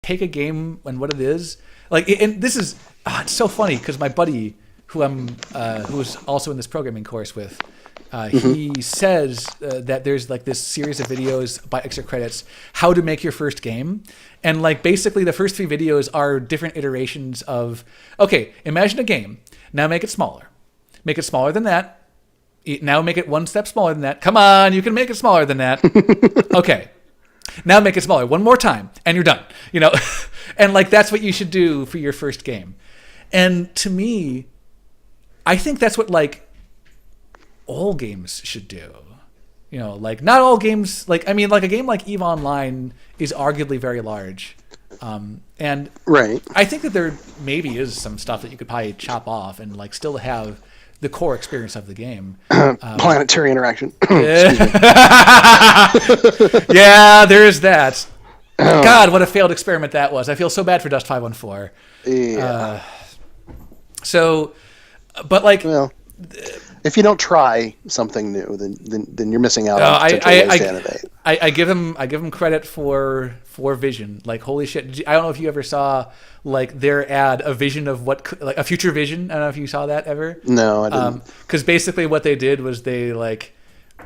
take a game and what it is, like, and this is it's so funny because my buddy who was also in this programming course with, he says that there's like this series of videos by extra credits, how to make your first game. And like basically the first 3 videos are different iterations of, okay, imagine a game. Now make it smaller. Make it smaller than that. Now make it one step smaller than that. Come on, you can make it smaller than that. Okay. Now make it smaller one more time and you're done. You know? And like that's what you should do for your first game. And to me, I think that's what like all games should do. You know, like not all games, like I mean like a game like EVE Online is arguably very large. And right. I think that there maybe is some stuff that you could probably chop off and like still have the core experience of the game. Planetary interaction. Yeah, there is that. God, what a failed experiment that was. I feel so bad for Dust 514. Yeah. So, but like, well, if you don't try something new, then you're missing out on potential ways to innovate. I give him credit for vision. Like, holy shit! I don't know if you ever saw like their ad, a vision of what, like a future vision. I don't know if you saw that ever. No, I didn't. Because basically what they did was they like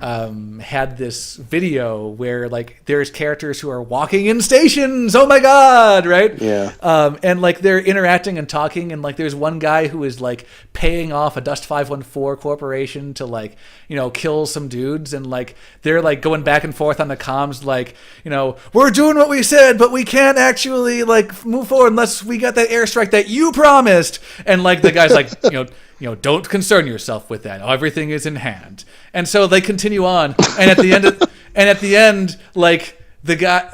had this video where like there's characters who are walking in stations. Oh my god, right? Yeah. And like they're interacting and talking, and like there's one guy who is like paying off a Dust 514 corporation to like, you know, kill some dudes, and like they're like going back and forth on the comms, like, you know, we're doing what we said, but we can't actually like move forward unless we got that airstrike that you promised. And like the guy's like, you know, don't concern yourself with that. Everything is in hand. And so they continue on, and at the end, like the guy,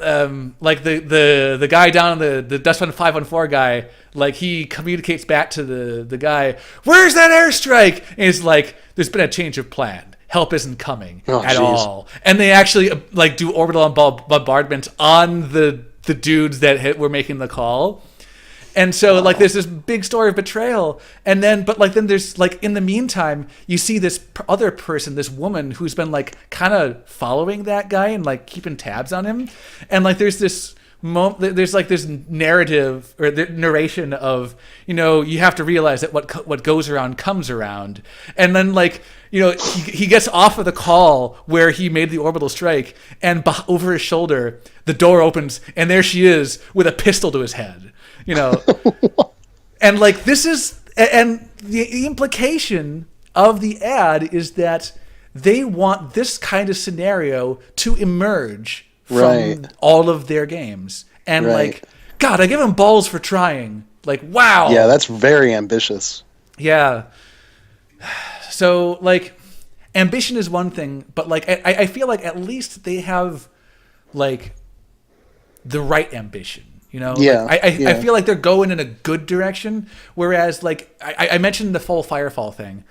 like the guy down the Dust 514 guy, like he communicates back to the guy, "Where's that airstrike?" And he's like, "There's been a change of plan. Help isn't coming at all." And they actually like do orbital bombardment on the dudes that were making the call. And so like there's this big story of betrayal, and then then there's like in the meantime you see this other person, this woman who's been like kind of following that guy and like keeping tabs on him, and like there's this there's like this narrative or the narration of, you know, you have to realize that what goes around comes around. And then like, you know, he gets off of the call where he made the orbital strike, and over his shoulder the door opens and there she is with a pistol to his head, you know. And like this is, and the implication of the ad is that they want this kind of scenario to emerge from all of their games. And like, God, I give them balls for trying. Like, wow. Yeah, that's very ambitious. Yeah. So like, ambition is one thing, but like I feel like at least they have like the right ambition. You know, yeah, like, I feel like they're going in a good direction. Whereas, like I mentioned the full Firefall thing.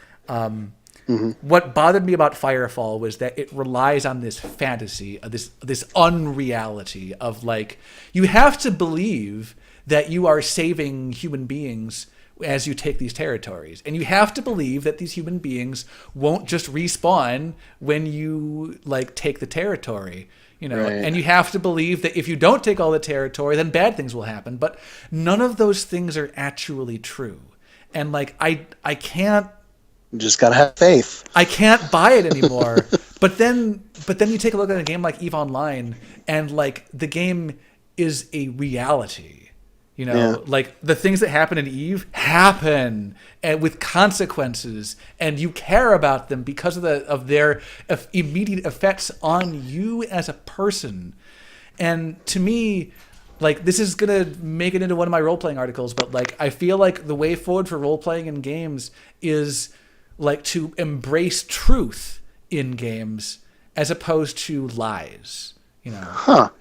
What bothered me about Firefall was that it relies on this fantasy, this unreality of like, you have to believe that you are saving human beings as you take these territories, and you have to believe that these human beings won't just respawn when you like take the territory. You know, and you have to believe that if you don't take all the territory, then bad things will happen. But none of those things are actually true. And like, I can't. You just gotta have faith. I can't buy it anymore. but then you take a look at a game like EVE Online, and like the game is a reality. You know, like the things that happen in EVE happen, and with consequences, and you care about them because of their immediate effects on you as a person. And to me, like, this is gonna make it into one of my role-playing articles, but like I feel like the way forward for role-playing in games is like to embrace truth in games as opposed to lies. You know.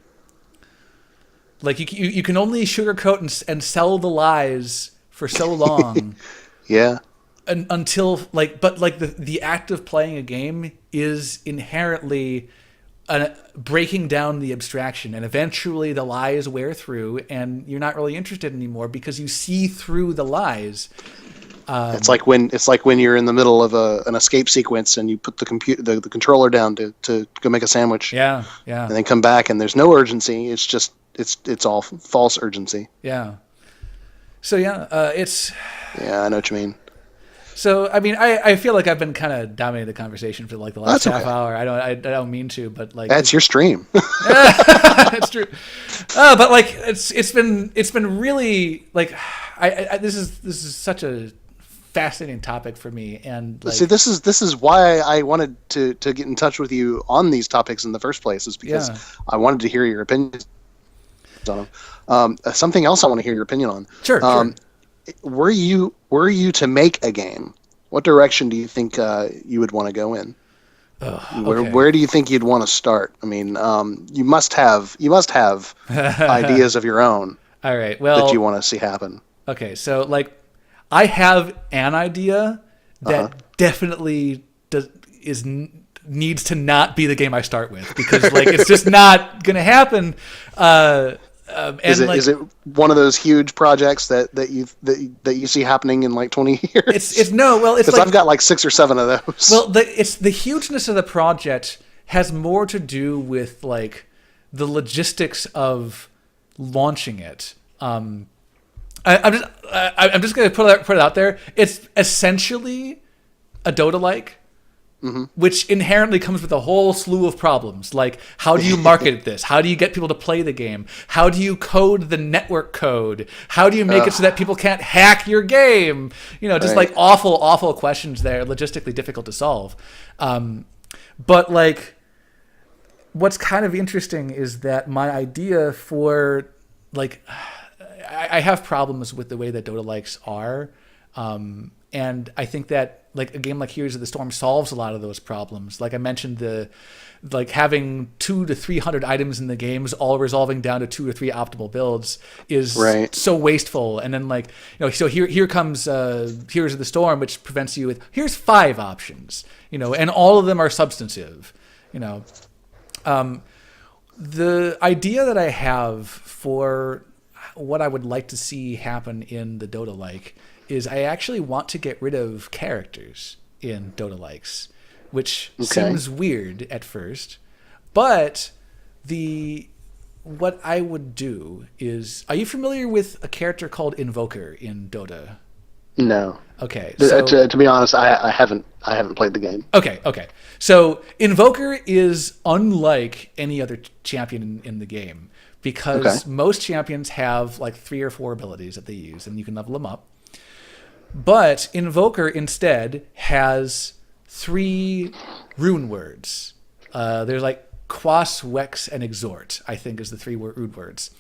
Like you can only sugarcoat and sell the lies for so long, until like, but like the act of playing a game is inherently breaking down the abstraction, and eventually the lies wear through, and you're not really interested anymore because you see through the lies. It's like when you're in the middle of an escape sequence and you put the controller down to go make a sandwich. Yeah. And then come back and there's no urgency. It's just it's all false urgency. Yeah. So it's. Yeah, I know what you mean. So I mean, I feel like I've been kind of dominating the conversation for like the last half hour. I don't mean to, but like that's your stream. It's true. But like it's been really like this is such a fascinating topic for me, and like, see, this is why I wanted to get in touch with you on these topics in the first place, is because I wanted to hear your opinions on them. Something else I want to hear your opinion on. Sure. Were you to make a game, what direction do you think you would want to go in? Where do you think you'd want to start? I mean, you must have ideas of your own. All right. Well, that you want to see happen. Okay, so like, I have an idea that definitely needs to not be the game I start with, because like it's just not gonna happen. Is it one of those huge projects that you see happening in like 20 years? It's because like, I've got like 6 or 7 of those. Well, the hugeness of the project has more to do with like the logistics of launching it. I'm just gonna put it out there. It's essentially a Dota-like. Mm-hmm. Which inherently comes with a whole slew of problems. Like, how do you market this? How do you get people to play the game? How do you code the network code? How do you make it so that people can't hack your game? Just like awful questions there, logistically difficult to solve. But like, what's kind of interesting is that my idea for like, I have problems with the way that Dota likes are. And I think that like a game like Heroes of the Storm solves a lot of those problems. Like I mentioned, like having 200 to 300 items in the games, all resolving down to 2 or 3 optimal builds is so wasteful. And then like, so here comes Heroes of the Storm, which prevents you with, here's 5 options, and all of them are substantive, the idea that I have for what I would like to see happen in the Dota-like is I actually want to get rid of characters in Dota-likes, which seems weird at first. But what I would do is, are you familiar with a character called Invoker in Dota? No. Okay. So, to be honest, I haven't played the game. Okay. So Invoker is unlike any other champion in the game, because most champions have like 3 or 4 abilities that they use, and you can level them up. But Invoker instead has 3 rune words. There's like Quas, Wex, and Exhort, I think is the 3 rune words.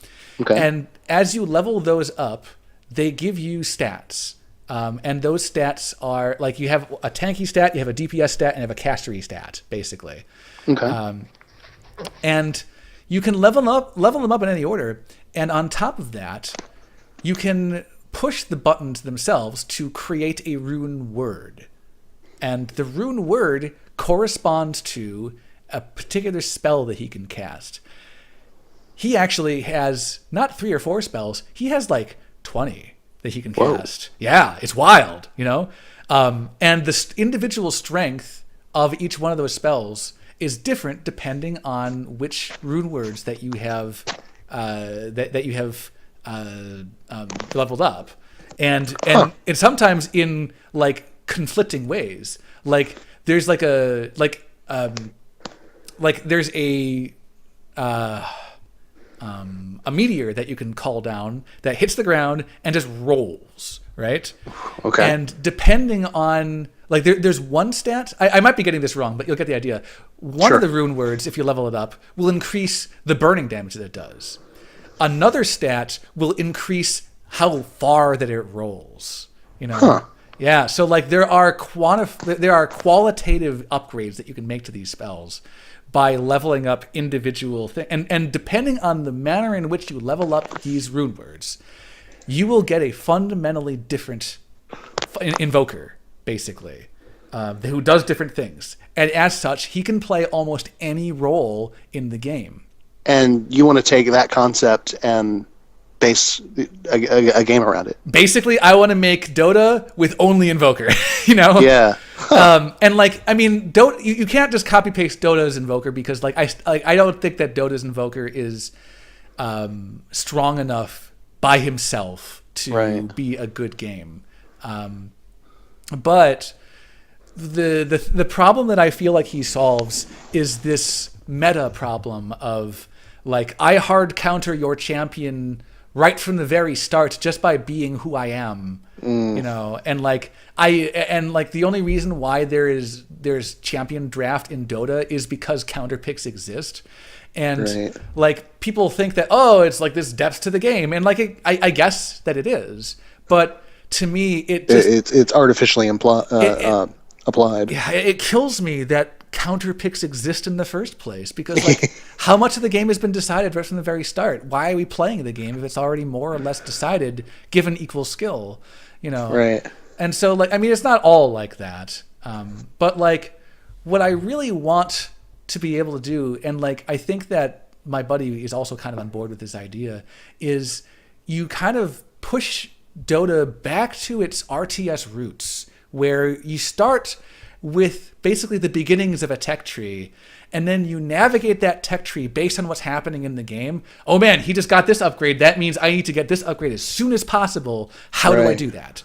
Okay. And as you level those up, they give you stats. And those stats are like, you have a tanky stat, you have a DPS stat, and you have a castery stat, basically. Okay. And you can level them up in any order. And on top of that, you can push the buttons themselves to create a rune word. And the rune word corresponds to a particular spell that he can cast. He actually has not 3 or 4 spells, he has like 20 that he can cast. Yeah, it's wild, and the individual strength of each one of those spells is different depending on which rune words that you have leveled up, and it's sometimes in like conflicting ways. Like there's there's a meteor that you can call down that hits the ground and just rolls, right? Okay. And depending on like there's one stat, I might be getting this wrong, but you'll get the idea. One of the rune words, if you level it up, will increase the burning damage that it does. Another stat will increase how far that it rolls. Yeah. So like there are qualitative upgrades that you can make to these spells by leveling up individual things. And depending on the manner in which you level up these rune words, you will get a fundamentally different invoker, basically, who does different things. And as such, he can play almost any role in the game. And you want to take that concept and base a game around it. Basically, I want to make Dota with only Invoker. Yeah. And like, I mean, Dota, you can't just copy paste Dota's Invoker because like I don't think that Dota's Invoker is strong enough by himself to be a good game. But the problem that I feel like he solves is this meta problem of like, I hard counter your champion right from the very start just by being who I am, and like the only reason why there's champion draft in Dota is because counter picks exist. And like, people think that, it's like this depth to the game, and like I guess that it is, but to me it's artificially applied. Yeah, it kills me that counter picks exist in the first place, because like how much of the game has been decided right from the very start? Why are we playing the game if it's already more or less decided given equal skill? Right. And so like, I mean, it's not all like that, but like, what I really want to be able to do, and like, I think that my buddy is also kind of on board with this idea, is you kind of push Dota back to its RTS roots, where you start with basically the beginnings of a tech tree, and then you navigate that tech tree based on what's happening in the game. Oh man, he just got this upgrade. That means I need to get this upgrade as soon as possible. How do I do that?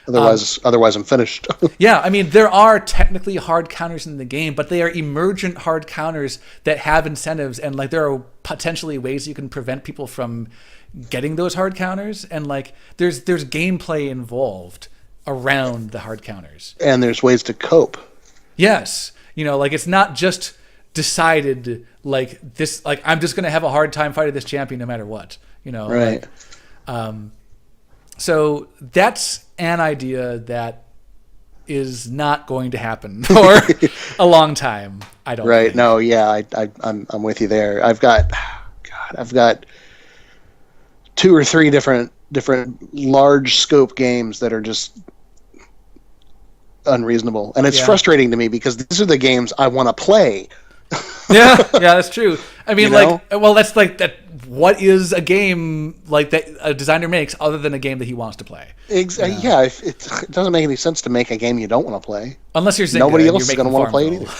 Otherwise I'm finished. Yeah, I mean, there are technically hard counters in the game, but they are emergent hard counters that have incentives, and like, there are potentially ways you can prevent people from getting those hard counters, and like, there's gameplay involved around the hard counters, and there's ways to cope. Yes, like, it's not just decided like this, like, I'm just going to have a hard time fighting this champion no matter what, right. Like, so that's an idea that is not going to happen for a long time, I don't think. No, yeah, I'm with you there. I've got 2 or 3 different large scope games that are just unreasonable, and it's frustrating to me because these are the games I want to play. yeah, that's true. I mean, that's like that. What is a game like that a designer makes other than a game that he wants to play? Exactly. Yeah, it doesn't make any sense to make a game you don't want to play. Unless you're Zynga, nobody else is going to want to play it either.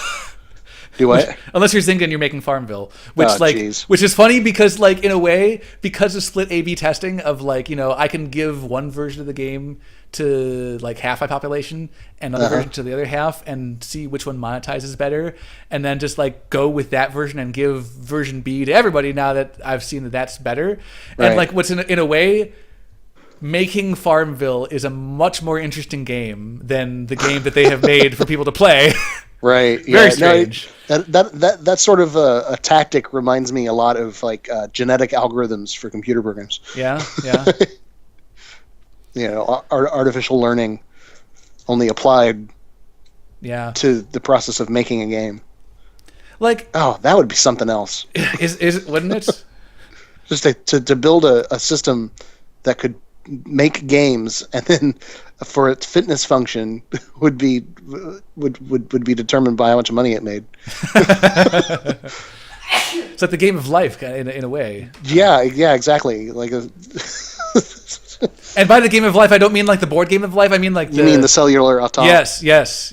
Do what? Unless you're Zynga and you're making Farmville, which is funny because like, in a way, because of split A/B testing of like, I can give one version of the game to like half my population and another version to the other half, and see which one monetizes better, and then just like go with that version and give version B to everybody now that I've seen that that's better. Right. And like, what's in a way, making Farmville is a much more interesting game than the game that they have made for people to play. Right. Very strange. That sort of a tactic reminds me a lot of like genetic algorithms for computer programs. Yeah. Artificial learning only applied to the process of making a game. Like, that would be something else. Wouldn't it? Just to build a system that could make games, and then for its fitness function would be determined by how much money it made. It's like the game of life in a way. Yeah, exactly. Like and by the game of life, I don't mean like the board game of life. I mean like you mean the cellular autonomy. Yes.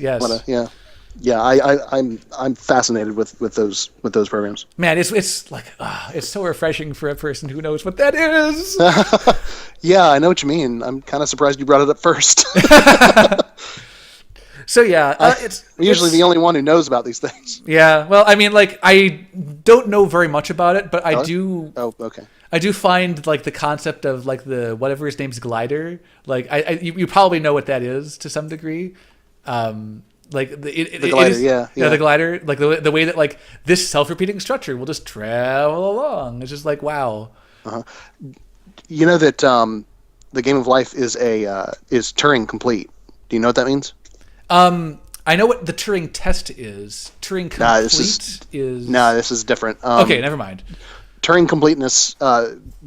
I'm fascinated with those programs. Man, it's like it's so refreshing for a person who knows what that is. Yeah, I know what you mean. I'm kind of surprised you brought it up first. So yeah, I'm usually the only one who knows about these things. Yeah, well, I mean, like, I don't know very much about it, but I do. Oh, okay. I do find like the concept of like the whatever his name's glider. Like, you probably know what that is to some degree. Like the glider, the glider, like the way that like this self-repeating structure will just travel along. It's just like, wow. You know that the game of life is Turing complete. Do you know what that means? I know what the Turing test is. Turing complete is. No, this is different. Okay, never mind. Turing completeness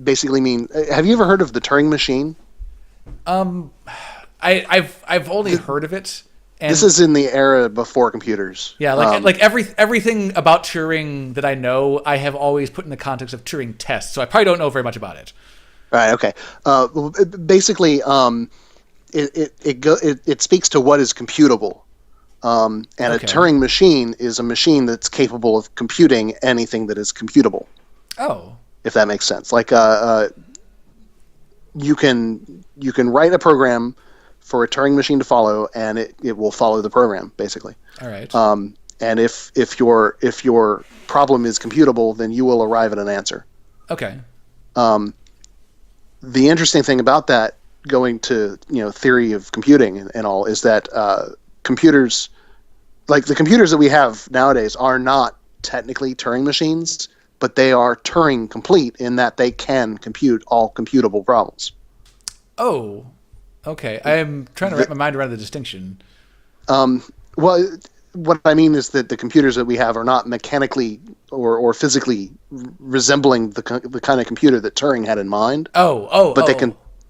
basically mean. Have you ever heard of the Turing machine? I've only heard of it. And this is in the era before computers. Yeah, like everything about Turing that I know, I have always put in the context of Turing tests. So I probably don't know very much about it. Right. Okay. Basically, it speaks to what is computable. And a Okay. Turing machine is a machine that's capable of computing anything that is computable. Oh. If that makes sense. Like you can write a program for a Turing machine to follow, and it will follow the program basically. All right. And if your problem is computable, then you will arrive at an answer. Okay. The interesting thing about that, going to theory of computing and all, is that computers, like the computers that we have nowadays, are not technically Turing machines, but they are Turing complete in that they can compute all computable problems. Oh. Okay. I am trying to wrap my mind around the distinction. Well, what I mean is that the computers that we have are not mechanically or physically resembling the kind of computer that Turing had in mind. But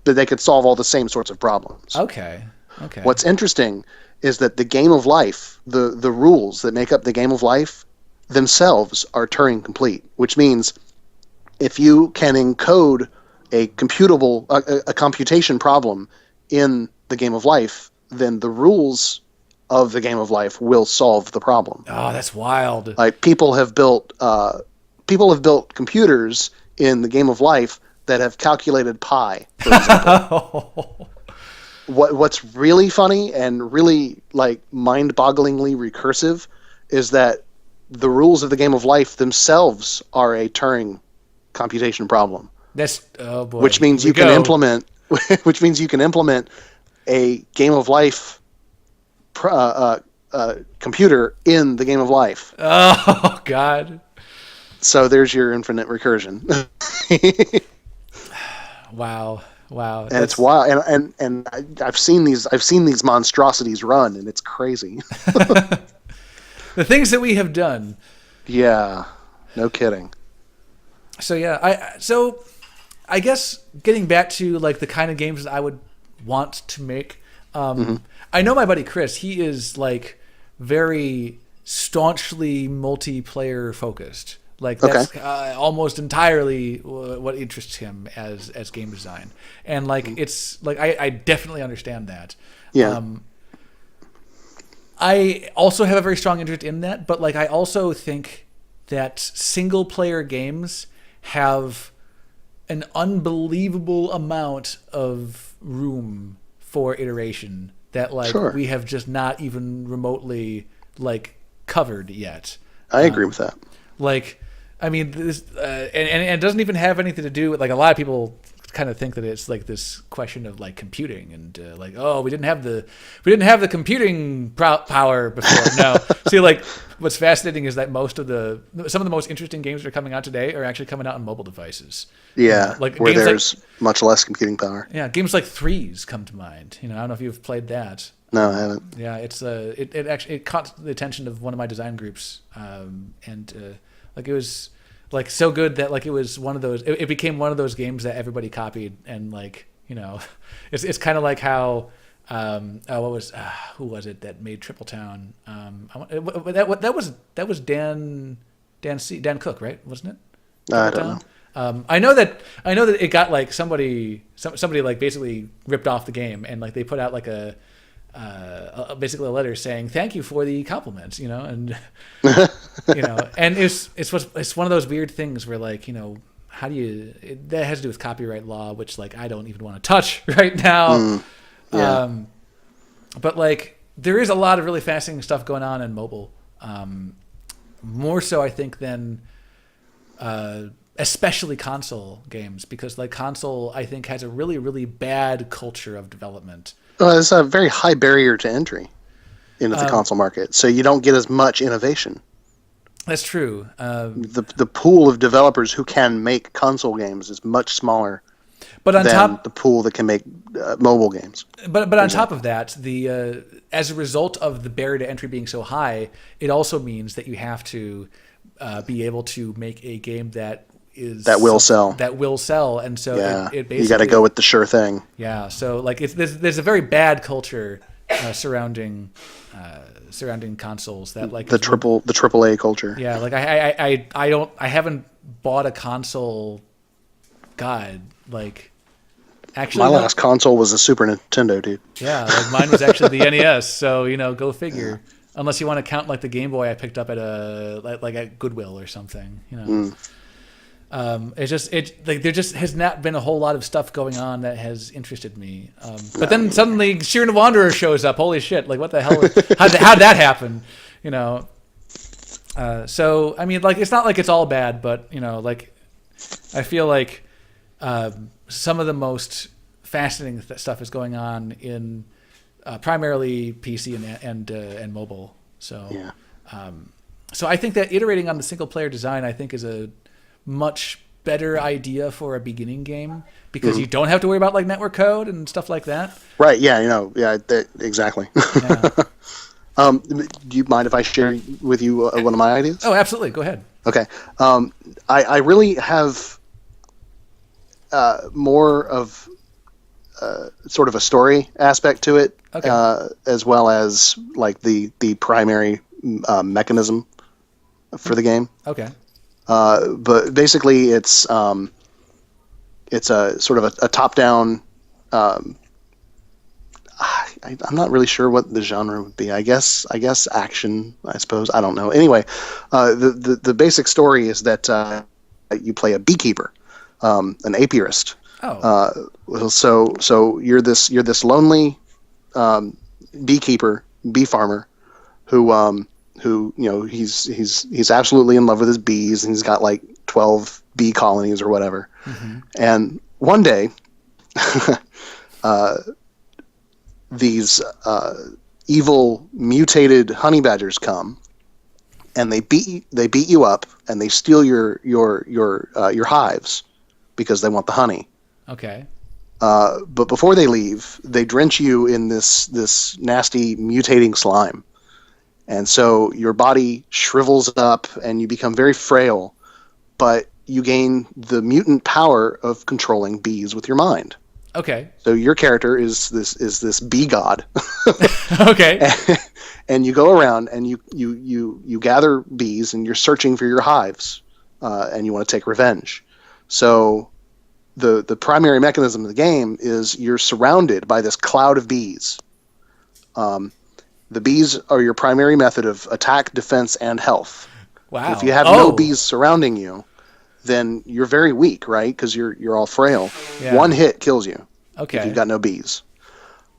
they can solve all the same sorts of problems. Okay. Okay. What's interesting is that the game of life, the rules that make up the game of life themselves are Turing complete, which means if you can encode a computation problem in the game of life, then the rules of the game of life will solve the problem. Oh, that's wild. Like people have built computers in the game of life that have calculated pi, for example. What's really funny and really like mind-bogglingly recursive is that the rules of the game of life themselves are a Turing computation problem. That's oh boy. Which means you can implement a game of life computer in the game of life. Oh God. So there's your infinite recursion. Wow. And it's wild, and I've seen these monstrosities run, and it's crazy. The things that we have done. Yeah, no kidding. So yeah, I guess getting back to like the kind of games that I would want to make. I know my buddy Chris. He is like very staunchly multiplayer focused. Like that's almost entirely what interests him as game design, and like it's like I definitely understand that. Yeah. I also have a very strong interest in that, but like I also think that single player games have an unbelievable amount of room for iteration that like we have just not even remotely like covered yet. I agree with that. Like, I mean, this and it doesn't even have anything to do with like a lot of people kind of think that it's like this question of like computing and like, oh, we didn't have the computing power before. No, see, like what's fascinating is that some of the most interesting games that are coming out today are actually coming out on mobile devices. Yeah, like where there's much less computing power. Yeah, games like Threes come to mind. I don't know if you've played that. No, I haven't. Yeah, it's it actually caught the attention of one of my design groups, and like it was like so good that like it was one of those. It became one of those games that everybody copied, and like it's kind of like how who was it that made Triple Town? That was Dan Cook, right? Wasn't it? I don't know. I know that it got like somebody like basically ripped off the game, and like they put out like basically a letter saying thank you for the compliments, and and it's one of those weird things where like how do you that has to do with copyright law, which like I don't even want to touch right now. But like there is a lot of really fascinating stuff going on in mobile, more so I think than especially console games, because like console I think has a really, really bad culture of development. It's a very high barrier to entry into the console market, so you don't get as much innovation. That's true. The pool of developers who can make console games is much smaller than the pool that can make mobile games. But on top of that, the as a result of the barrier to entry being so high, it also means that you have to be able to make a game that will sell, and so it basically, you got to go with the sure thing. Yeah, so like there's a very bad culture surrounding consoles that like the AAA culture. Yeah, like I haven't bought a console, God, like Actually, My last console was a Super Nintendo, dude. yeah, like mine was actually the NES. So go figure. Unless you want to count like the Game Boy I picked up at like at Goodwill or something. It's just like there just has not been a whole lot of stuff going on that has interested me. But then suddenly Sheer the Wanderer shows up. Holy shit! Like what the hell? How'd that happen? So I mean, like it's not like it's all bad, but like I feel like some of the most fascinating stuff is going on in primarily PC and mobile. So so I think that iterating on the single player design I think is a much better idea for a beginning game because you don't have to worry about like network code and stuff like that. Right. Yeah. Exactly. Yeah. Do you mind if I share with you one of my ideas? Oh, absolutely. Go ahead. Okay. I really have more of sort of a story aspect to it, as well as like the primary mechanism for the game. Okay. But basically, it's a sort of a top-down. I'm not really sure what the genre would be. I guess action. I suppose I don't know. Anyway, the basic story is that you play a beekeeper, an apiarist. Oh. So you're this lonely beekeeper, bee farmer, who he's absolutely in love with his bees, and he's got like 12 bee colonies or whatever. Mm-hmm. And one day, these evil mutated honey badgers come, and they beat you up, and they steal your hives because they want the honey. Okay. But before they leave, they drench you in this nasty mutating slime. And so your body shrivels up and you become very frail, but you gain the mutant power of controlling bees with your mind. Okay. So your character is this bee god. Okay. And you go around and you gather bees and you're searching for your hives, and you want to take revenge. So the primary mechanism of the game is you're surrounded by this cloud of bees. The bees are your primary method of attack, defense, and health. Wow. If you have no bees surrounding you, then you're very weak, right? Because you're all frail. Yeah. One hit kills you. Okay. If you've got no bees.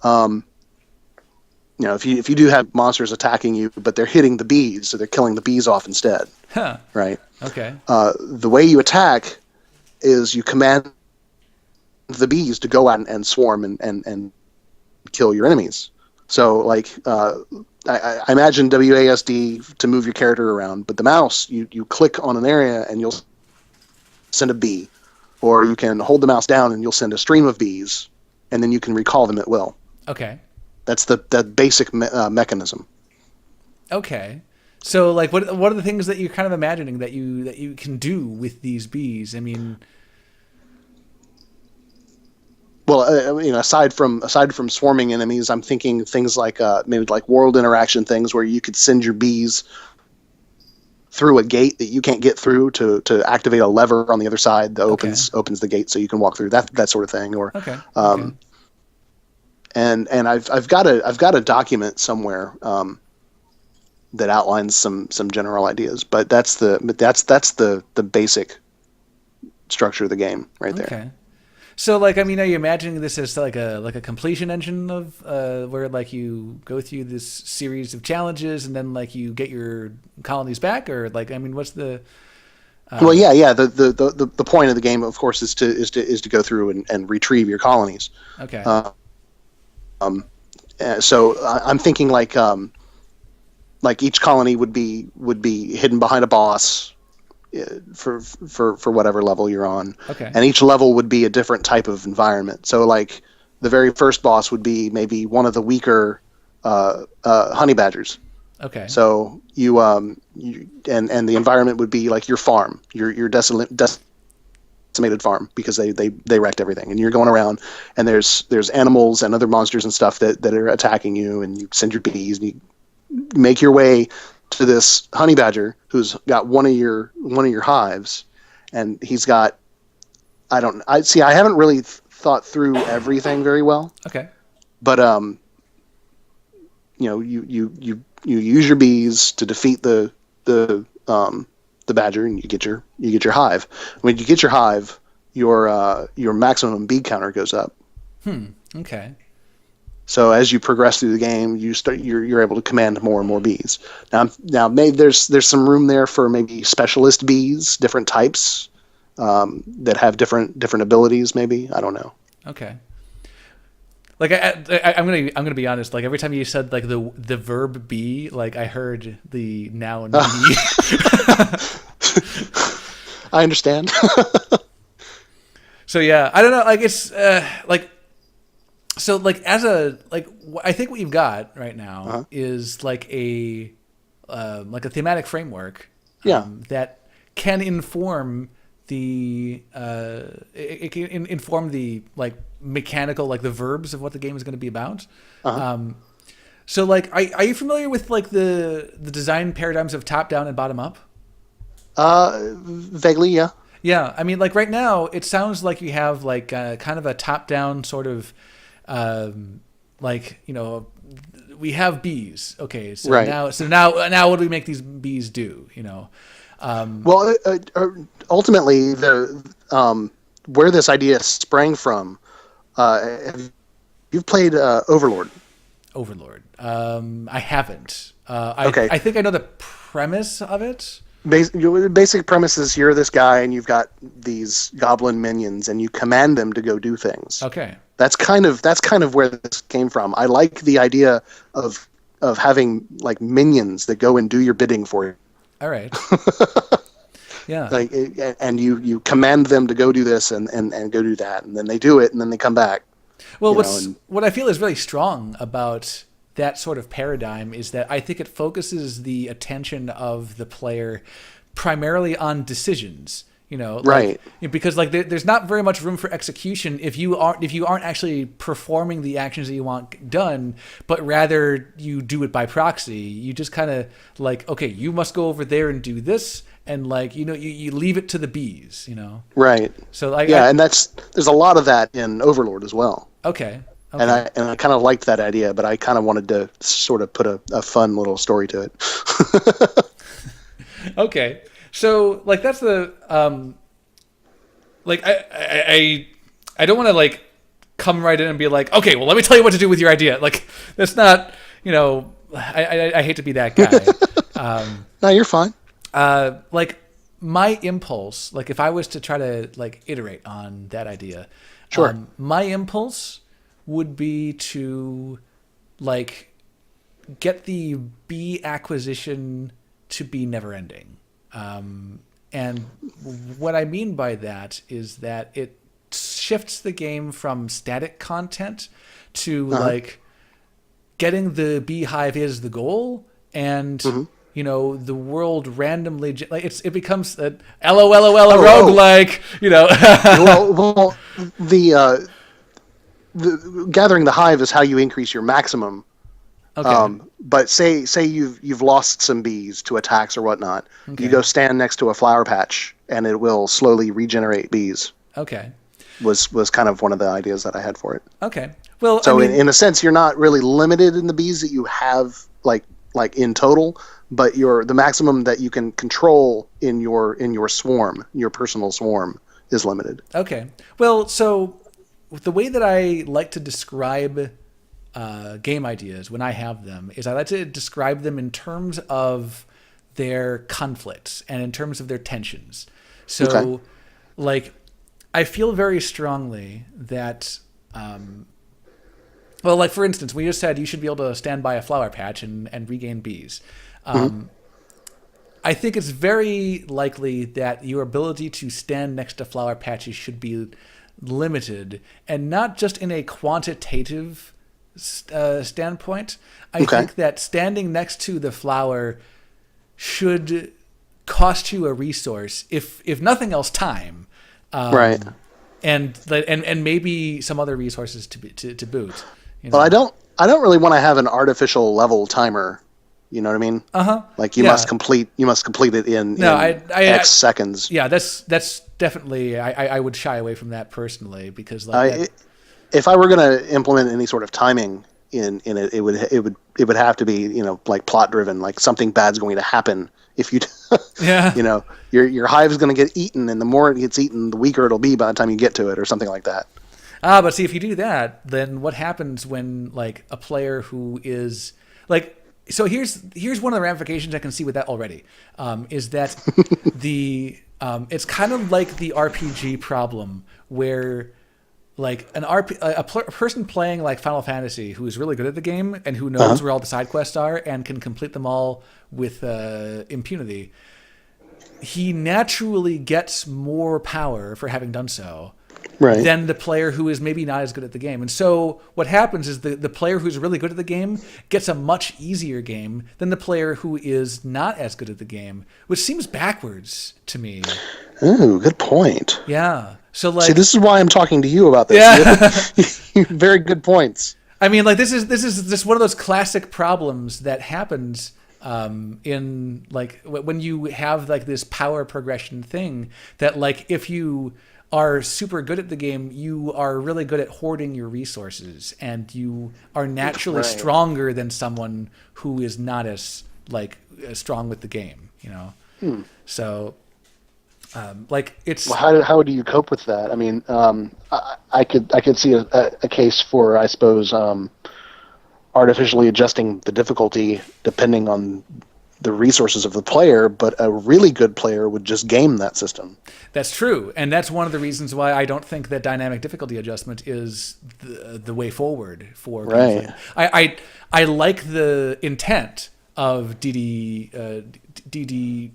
If you do have monsters attacking you, but they're hitting the bees, so they're killing the bees off instead. Huh. Right. Okay. The way you attack is you command the bees to go out and swarm and kill your enemies. So, like, I imagine WASD to move your character around, but the mouse, you click on an area and you'll send a bee. Or you can hold the mouse down and you'll send a stream of bees, and then you can recall them at will. Okay. That's the basic mechanism. Okay. So, like, what are the things that you're kind of imagining that you can do with these bees? I mean... Well, aside from swarming enemies, I'm thinking things like maybe like world interaction things where you could send your bees through a gate that you can't get through to activate a lever on the other side that opens the gate so you can walk through that sort of thing. Or and I've got a document somewhere that outlines some general ideas, but that's the basic structure of the game right there. Okay. So, like, I mean, are you imagining this as like a completion engine of where like you go through this series of challenges and then like you get your colonies back, or like, I mean, what's the? Well, yeah. The point of the game, of course, is to go through and retrieve your colonies. Okay. So I'm thinking like each colony would be hidden behind a boss. For whatever level you're on. Okay. And each level would be a different type of environment. So like the very first boss would be maybe one of the weaker honey badgers. Okay. So you and the environment would be like your farm, your decimated farm, because they wrecked everything, and you're going around and there's animals and other monsters and stuff that are attacking you, and you send your bees and you make your way to this honey badger who's got one of your hives, and he's got I haven't really thought through everything very well. Okay. But you use your bees to defeat the badger, and you get your hive. When you get your hive, your maximum bee counter goes up. Okay. So as you progress through the game, you're able to command more and more bees. Now maybe there's some room there for maybe specialist bees, different types that have different abilities. Maybe, I don't know. Okay. Like I'm gonna be honest. Like every time you said like the verb be, like I heard the noun be. I understand. So yeah, I don't know. Like it's like. So, like, I think what you've got right now is like a thematic framework, that can inform it can inform the like mechanical, like the verbs of what the game is going to be about. So, like, are you familiar with like the design paradigms of top down and bottom up? Vaguely, yeah. Yeah, I mean, like right now, it sounds like you have like kind of a top down sort of. Like, you know, we have bees. Okay, so right. now what do we make these bees do? You know, well, ultimately, where this idea sprang from, you've played Overlord. Overlord. I haven't. Okay. I think I know the premise of it. Basic premise is you're this guy and you've got these goblin minions and you command them to go do things. Okay. That's kind of where this came from. I like the idea of having like minions that go and do your bidding for you. All right. Yeah. Like, and you command them to go do this and go do that, and then they do it, and then they come back. Well, what I feel is really strong about that sort of paradigm is that I think it focuses the attention of the player primarily on decisions. You know, right? Because like there's not very much room for execution if you aren't actually performing the actions that you want done, but rather you do it by proxy. You just kind of like, okay, you must go over there and do this, and like you leave it to the bees. You know, right? So like and there's a lot of that in Overlord as well. Okay. And I kind of liked that idea, but I kind of wanted to sort of put a fun little story to it. Okay. So, like, that's the, like, I don't want to, like, come right in and be like, okay, well, let me tell you what to do with your idea. Like, that's not, you know, I hate to be that guy. No, you're fine. Like, my impulse, like, if I was to try to, like, iterate on that idea, sure. My impulse would be to, like, get the bee acquisition to be never ending. And what I mean by that is that it shifts the game from static content to like getting the beehive is the goal, and you know the world randomly like it becomes a LOL roguelike, you know. well, the gathering the hive is how you increase your maximum. Okay. But say you've lost some bees to attacks or whatnot. Okay. You go stand next to a flower patch, and it will slowly regenerate bees. Okay. Was kind of one of the ideas that I had for it. Okay. Well, so I mean, in a sense, you're not really limited in the bees that you have, like in total, but the maximum that you can control in your swarm, your personal swarm, is limited. Okay. Well, so the way that I like to describe game ideas when I have them is I like to describe them in terms of their conflicts and in terms of their tensions. So, like, I feel very strongly that, well, like, for instance, we just said you should be able to stand by a flower patch and regain bees. I think it's very likely that your ability to stand next to flower patches should be limited, and not just in a quantitative standpoint. I think that standing next to the flower should cost you a resource, if nothing else, time, right? And maybe some other resources to boot. You know? Well, I don't really want to have an artificial level timer You know what I mean? Like you Yeah. must complete it in X seconds. Yeah, that's definitely I would shy away from that personally because if I were going to implement any sort of timing in it, it would have to be, like plot driven, like something bad's going to happen if you yeah. your hive is going to get eaten, and the more it gets eaten, the weaker it'll be by the time you get to it, or something like that. But see, if you do that, then what happens when like a player who is like, so here's one of the ramifications I can see with that already, is that it's kind of like the RPG problem where like a person playing like Final Fantasy who is really good at the game and who knows where all the side quests are and can complete them all with impunity, he naturally gets more power for having done so. Right. Than the player who is maybe not as good at the game. And so what happens is the player who's really good at the game gets a much easier game than the player who is not as good at the game, which seems backwards to me. Ooh, good point. Yeah. So like, see, this is why I'm talking to you about this. Yeah. Very good points. I mean, like this is just one of those classic problems that happens in like when you have like this power progression thing that like if you are super good at the game, you are really good at hoarding your resources, and you are naturally stronger than someone who is not as like strong with the game. So like it's. Well, how do you cope with that? I mean, I could see a case for, I suppose, artificially adjusting the difficulty depending on the resources of the player, but a really good player would just game that system. That's true, and that's one of the reasons why I don't think that dynamic difficulty adjustment is the way forward for right. I like the intent of DDA,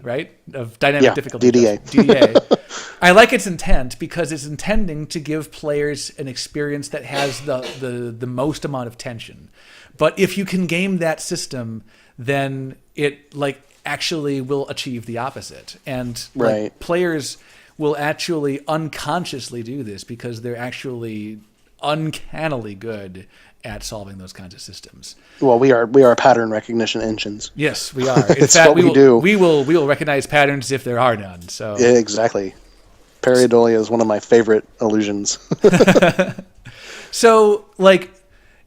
right? Of dynamic difficulty DDA. I like its intent because it's intending to give players an experience that has the most amount of tension. But if you can game that system, then it like actually will achieve the opposite. And like, players will actually unconsciously do this because they're actually uncannily good at solving those kinds of systems. Well, we are pattern recognition engines. Yes, we are. In It's fact, what we do. We will recognize patterns if there are none. So yeah, exactly. Pareidolia is one of my favorite illusions. So like,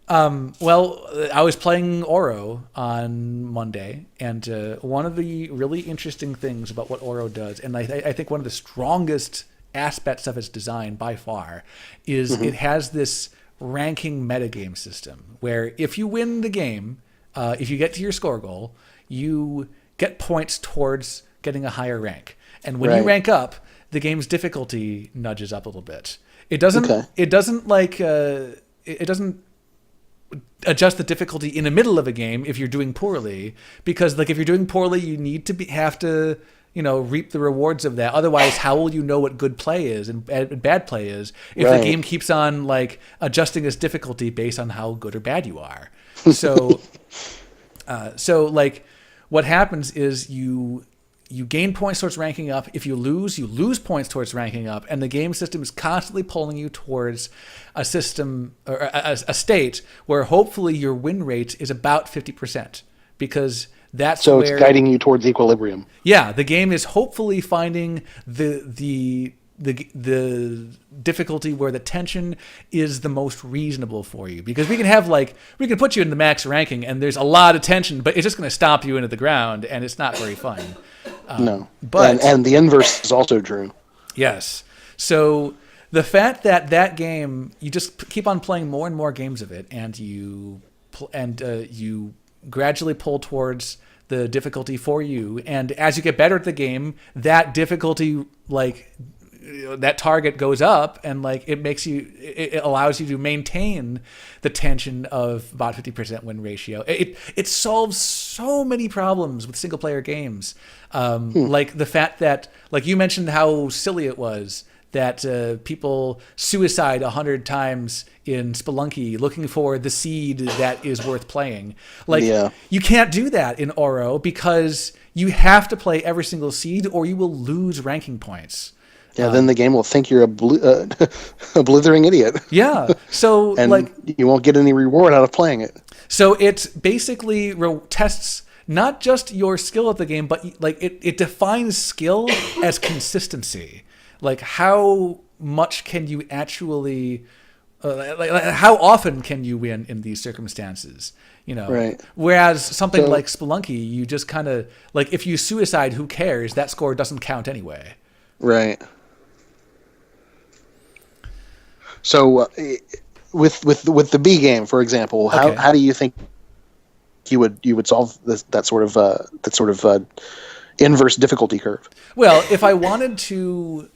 well, I was playing Oro on Monday, and one of the really interesting things about what Oro does, and I think one of the strongest aspects of its design by far, is it has this ranking metagame system where if you win the game, if you get to your score goal, you get points towards getting a higher rank. And when you rank up, the game's difficulty nudges up a little bit. It doesn't adjust the difficulty in the middle of a game if you're doing poorly, because like if you're doing poorly, you need to have to reap the rewards of that. Otherwise, how will you know what good play is and bad play is if the game keeps on like adjusting its difficulty based on how good or bad you are? So, so like what happens is you gain points towards ranking up. If you lose points towards ranking up, and the game system is constantly pulling you towards a system or a state where hopefully your win rate is about 50%, because that's where it's guiding you towards equilibrium. Yeah, the game is hopefully finding the difficulty where the tension is the most reasonable for you, because we can put you in the max ranking and there's a lot of tension, but it's just going to stomp you into the ground and it's not very fun. No, but and the inverse is also true. Yes. So the fact that game, you just keep on playing more and more games of it, and you gradually pull towards the difficulty for you, and as you get better at the game, that difficulty, like that target goes up, and like it allows you to maintain the tension of about 50% win ratio. It solves so many problems with single player games, like the fact that, like you mentioned how silly it was that people suicide 100 times in Spelunky looking for the seed that is worth playing. You can't do that in Oro because you have to play every single seed or you will lose ranking points. Yeah, then the game will think you're a blithering idiot. Yeah, so and you won't get any reward out of playing it. So it basically tests not just your skill at the game, but like it defines skill as consistency. Like how much can you actually, how often can you win in these circumstances? Right. Whereas something like Spelunky, you just kind of like if you suicide, who cares? That score doesn't count anyway. Right. So with the B game, for example, how do you think you would solve that sort of inverse difficulty curve? Well, if I wanted to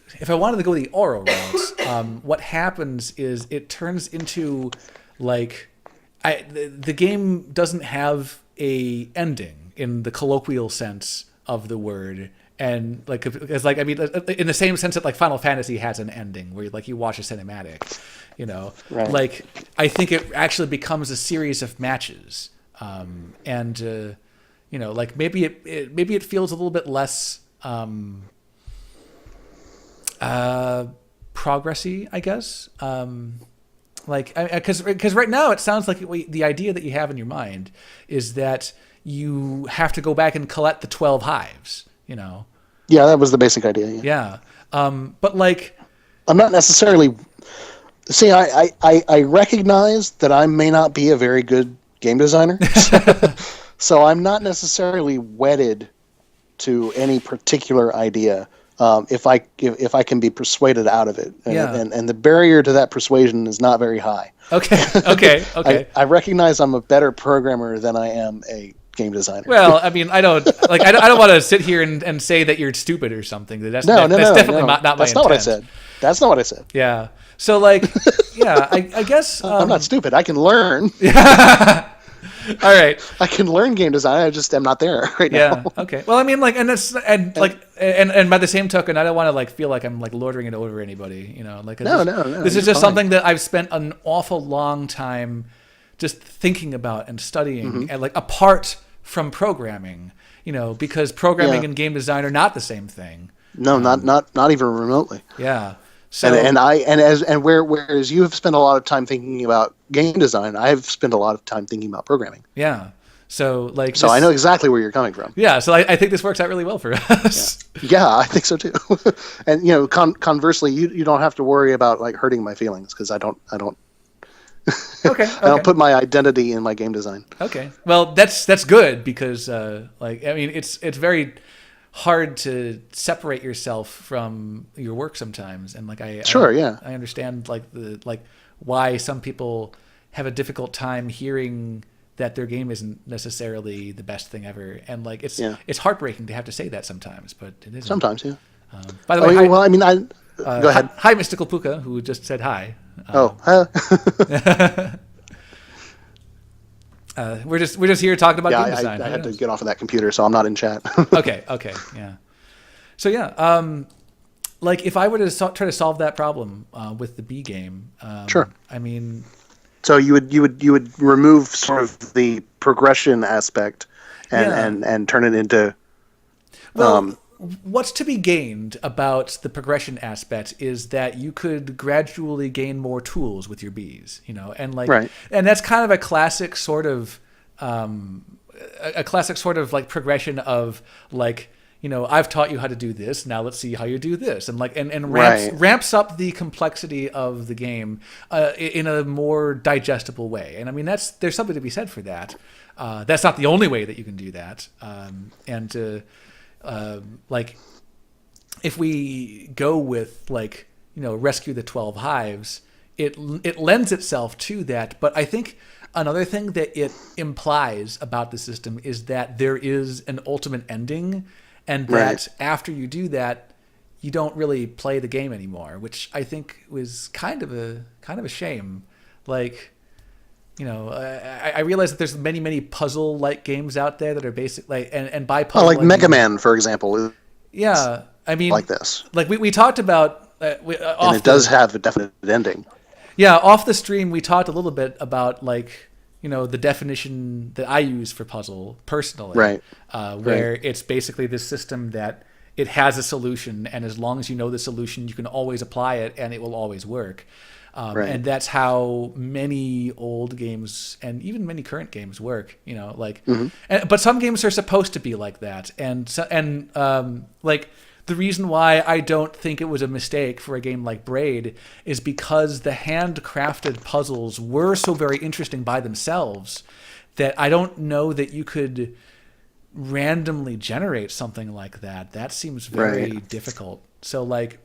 go the Oro route, what happens is it turns into like the game doesn't have a ending in the colloquial sense of the word. And like, it's like, I mean, in the same sense that like Final Fantasy has an ending where like you watch a cinematic, Right. Like I think it actually becomes a series of matches, and like maybe it feels a little bit less progressy, I guess. Like, because right now it sounds like the idea that you have in your mind is that you have to go back and collect the 12 hives. Yeah, that was the basic idea. Yeah. But like, I'm not necessarily. See, I recognize that I may not be a very good game designer, so I'm not necessarily wedded to any particular idea. If I can be persuaded out of it, and the barrier to that persuasion is not very high. Okay. I recognize I'm a better programmer than I am a game designer. Well, I mean, I don't want to sit here and say that you're stupid or something. That's definitely not my intent. That's not what I said. That's not what I said. Yeah. So like, yeah, I guess I'm not stupid. I can learn. All right. I can learn game design. I just am not there right now. Yeah. Okay. Well, I mean, like, and by the same token, I don't want to like feel like I'm like lording it over anybody. Like No. This is just something that I've spent an awful long time just thinking about and studying, and like apart from programming, because programming and game design are not the same thing. No, not even remotely. Yeah. So whereas you have spent a lot of time thinking about game design, I have spent a lot of time thinking about programming. Yeah. So I know exactly where you're coming from. Yeah. So I think this works out really well for us. Yeah, I think so too. And conversely, you don't have to worry about like hurting my feelings because I don't. Okay. I don't put my identity in my game design. Okay. Well, that's good because it's very hard to separate yourself from your work sometimes, and like I understand like why some people have a difficult time hearing that their game isn't necessarily the best thing ever, and like it's heartbreaking to have to say that sometimes, but it isn't. Sometimes, yeah. By the way, go ahead. Hi, Mystical Puka, who just said hi. We're just here talking about game design. I had to get off of that computer, so I'm not in chat. Okay, yeah. So yeah, like if I were to try to solve that problem with the B game, sure. I mean, so you would remove sort of the progression aspect and turn it into. What's to be gained about the progression aspect is that you could gradually gain more tools with your bees, and like, right. And that's kind of a classic sort of like progression of like, I've taught you how to do this. Now let's see how you do this, and like, and ramps up the complexity of the game in a more digestible way. And I mean, there's something to be said for that. That's not the only way that you can do that, like if we go with like rescue the 12 hives, it lends itself to that. But I think another thing that it implies about the system is that there is an ultimate ending, and that after you do that, you don't really play the game anymore, which I think was kind of a shame. Like, I realize that there's many puzzle-like games out there that are basic, like, and by puzzle, like Mega Man, for example. Yeah, I mean, like this. Like we talked about, and it does have a definite ending. Yeah, off the stream, we talked a little bit about like the definition that I use for puzzle personally, right? Where it's basically this system that it has a solution, and as long as you know the solution, you can always apply it, and it will always work. Right. And that's how many old games and even many current games work. But some games are supposed to be like that, like the reason why I don't think it was a mistake for a game like Braid is because the handcrafted puzzles were so very interesting by themselves that I don't know that you could randomly generate something like that. That seems very difficult. So like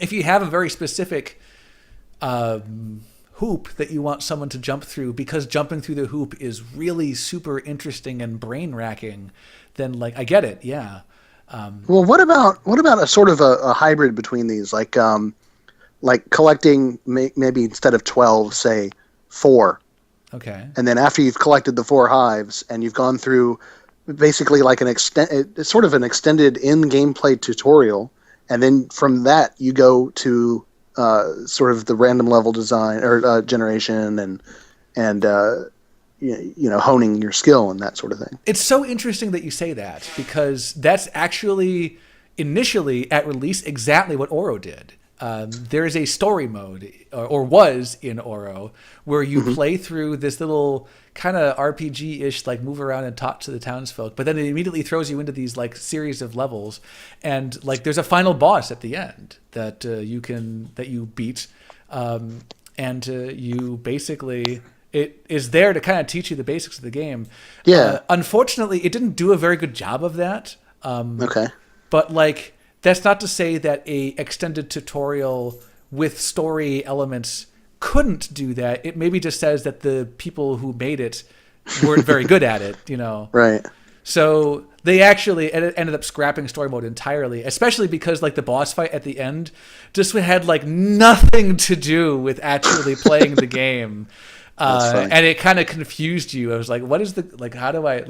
if you have a very specific hoop that you want someone to jump through because jumping through the hoop is really super interesting and brain racking, then like I get it. Yeah. Well, what about a sort of a hybrid between these, like collecting maybe instead of 12, say 4. Okay. And then after you've collected the 4 hives and you've gone through basically like it's sort of an extended in-gameplay tutorial, and then from that you go to sort of the random level design or generation and honing your skill and that sort of thing. It's so interesting that you say that because that's actually initially at release exactly what Oro did. There is a story mode, or was in Oro, where you play through this little kind of RPG-ish, like move around and talk to the townsfolk, but then it immediately throws you into these like series of levels, and like there's a final boss at the end that you beat, and you basically. It is there to kind of teach you the basics of the game. Yeah. Unfortunately, it didn't do a very good job of that. Okay. But like, that's not to say that a extended tutorial with story elements couldn't do that. It maybe just says that the people who made it weren't very good at it, Right. So they actually ended up scrapping story mode entirely, especially because like the boss fight at the end just had like nothing to do with actually playing the game. And it kind of confused you. I was like, what is how do I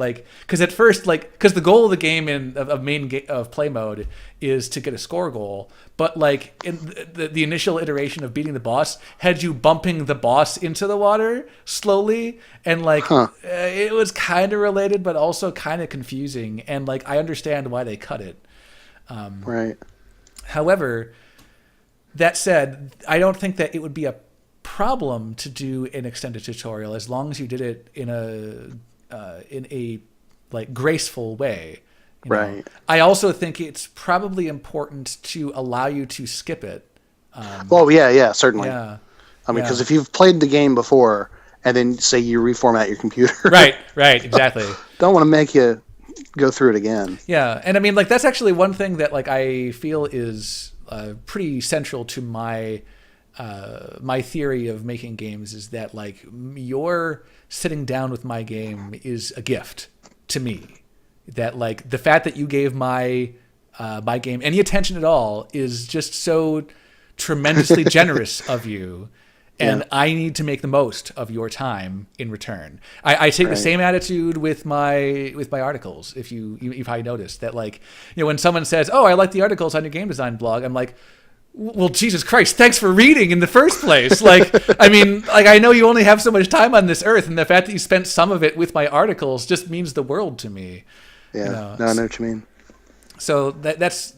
because at first, because the goal of the game of play mode is to get a score goal. But like in the initial iteration of beating the boss had you bumping the boss into the water slowly. And it was kind of related, but also kind of confusing. And like, I understand why they cut it. Right. However, that said, I don't think that it would be a problem to do an extended tutorial as long as you did it in a like graceful way. Right. I also think it's probably important to allow you to skip it. Yeah, certainly. Yeah. I mean, because if you've played the game before and then say you reformat your computer, right, exactly. Don't want to make you go through it again. Yeah, and I mean, like that's actually one thing that like I feel is pretty central to my theory of making games is that like your sitting down with my game is a gift to me. That like the fact that you gave my game any attention at all is just so tremendously generous of you, and I need to make the most of your time in return. I take the same attitude with my articles. If I noticed that like when someone says, "Oh, I like the articles on your game design blog," I'm like, well, Jesus Christ, thanks for reading in the first place. Like, I mean, like I know you only have so much time on this earth, and the fact that you spent some of it with my articles just means the world to me. Yeah, I know what you mean. So that's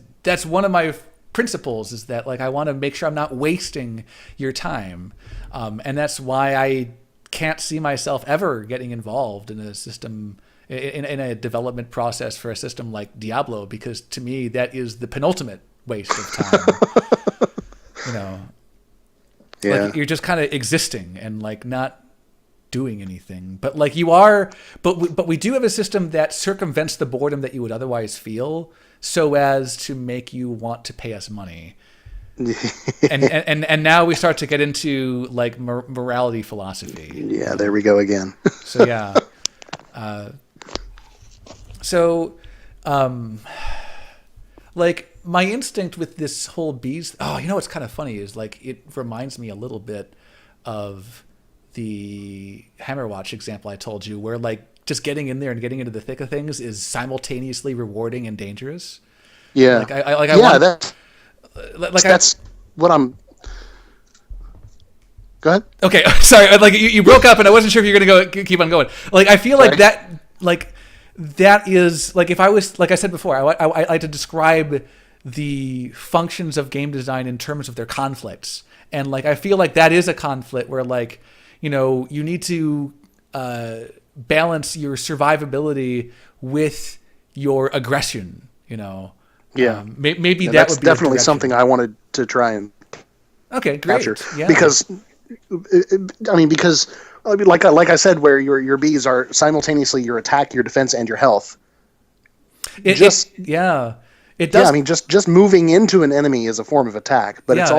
one of my principles is that like I want to make sure I'm not wasting your time, and that's why I can't see myself ever getting involved in a system in a development process for a system like Diablo, because to me that is the penultimate waste of time. Like you're just kind of existing and like not doing anything, but like you are, but we do have a system that circumvents the boredom that you would otherwise feel so as to make you want to pay us money. and now we start to get into like morality philosophy. Yeah, there we go again. So yeah. Like my instinct with this whole bees. Oh, what's kind of funny is like it reminds me a little bit of the Hammerwatch example I told you, where like just getting in there and getting into the thick of things is simultaneously rewarding and dangerous. Yeah. That's what I'm. Go ahead. Okay, sorry. Like you broke up, and I wasn't sure if you're gonna keep on going. Like I feel like that. Like that is like if I was like I said before, I like to describe the functions of game design in terms of their conflicts. And like I feel like that is a conflict where like, you know, you need to balance your survivability with your aggression, you know. Yeah. Maybe Yeah, that that's would be definitely something I wanted to try and okay, great. capture. Yeah. Because like I said, where your bees are simultaneously your attack, your defense, and your health. It does. Yeah, I mean, just moving into an enemy is a form of attack, but it's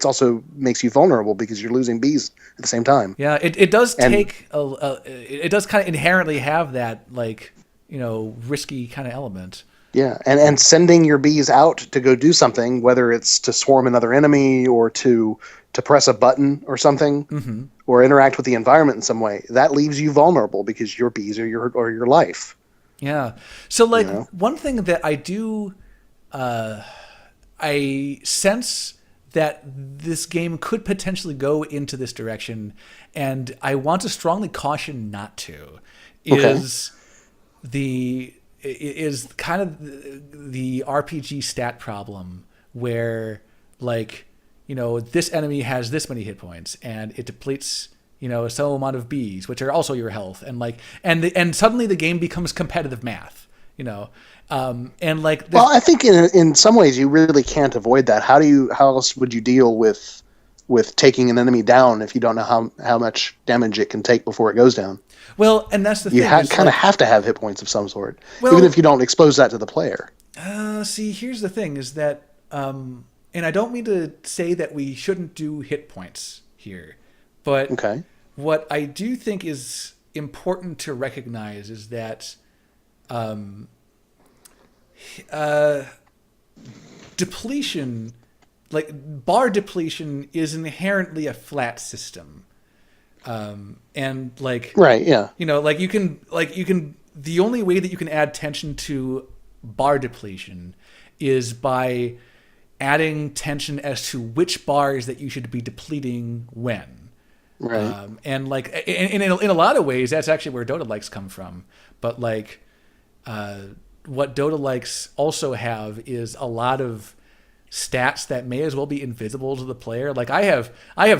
also makes you vulnerable because you're losing bees at the same time. Yeah, it does take it does kind of inherently have that like, you know, risky kind of element. Yeah, and sending your bees out to go do something, whether it's to swarm another enemy or to press a button or something, or interact with the environment in some way, that leaves you vulnerable because your bees are your life. Yeah. So like, You know? one thing that I do, I sense that this game could potentially go into this direction, and I want to strongly caution not to, is kind of the RPG stat problem where, like, you know, this enemy has this many hit points and it depletes, you know, some amount of bees, which are also your health, and like, and suddenly the game becomes competitive math, you know, and like. Well, I think in some ways you really can't avoid that. How else would you deal with taking an enemy down if you don't know how much damage it can take before it goes down? Well, and that's the thing. You kind of have to have hit points of some sort, well, even if you don't expose that to the player. See, here's the thing: is that, and I don't mean to say that we shouldn't do hit points here, but what I do think is important to recognize is that depletion, like bar depletion, is inherently a flat system. And like, right, yeah, you know, like you can the only way that you can add tension to bar depletion is by adding tension as to which bars that you should be depleting when. Right. And like, in a lot of ways, that's actually where Dota likes come from. But like, what Dota likes also have is a lot of stats that may as well be invisible to the player. Like I have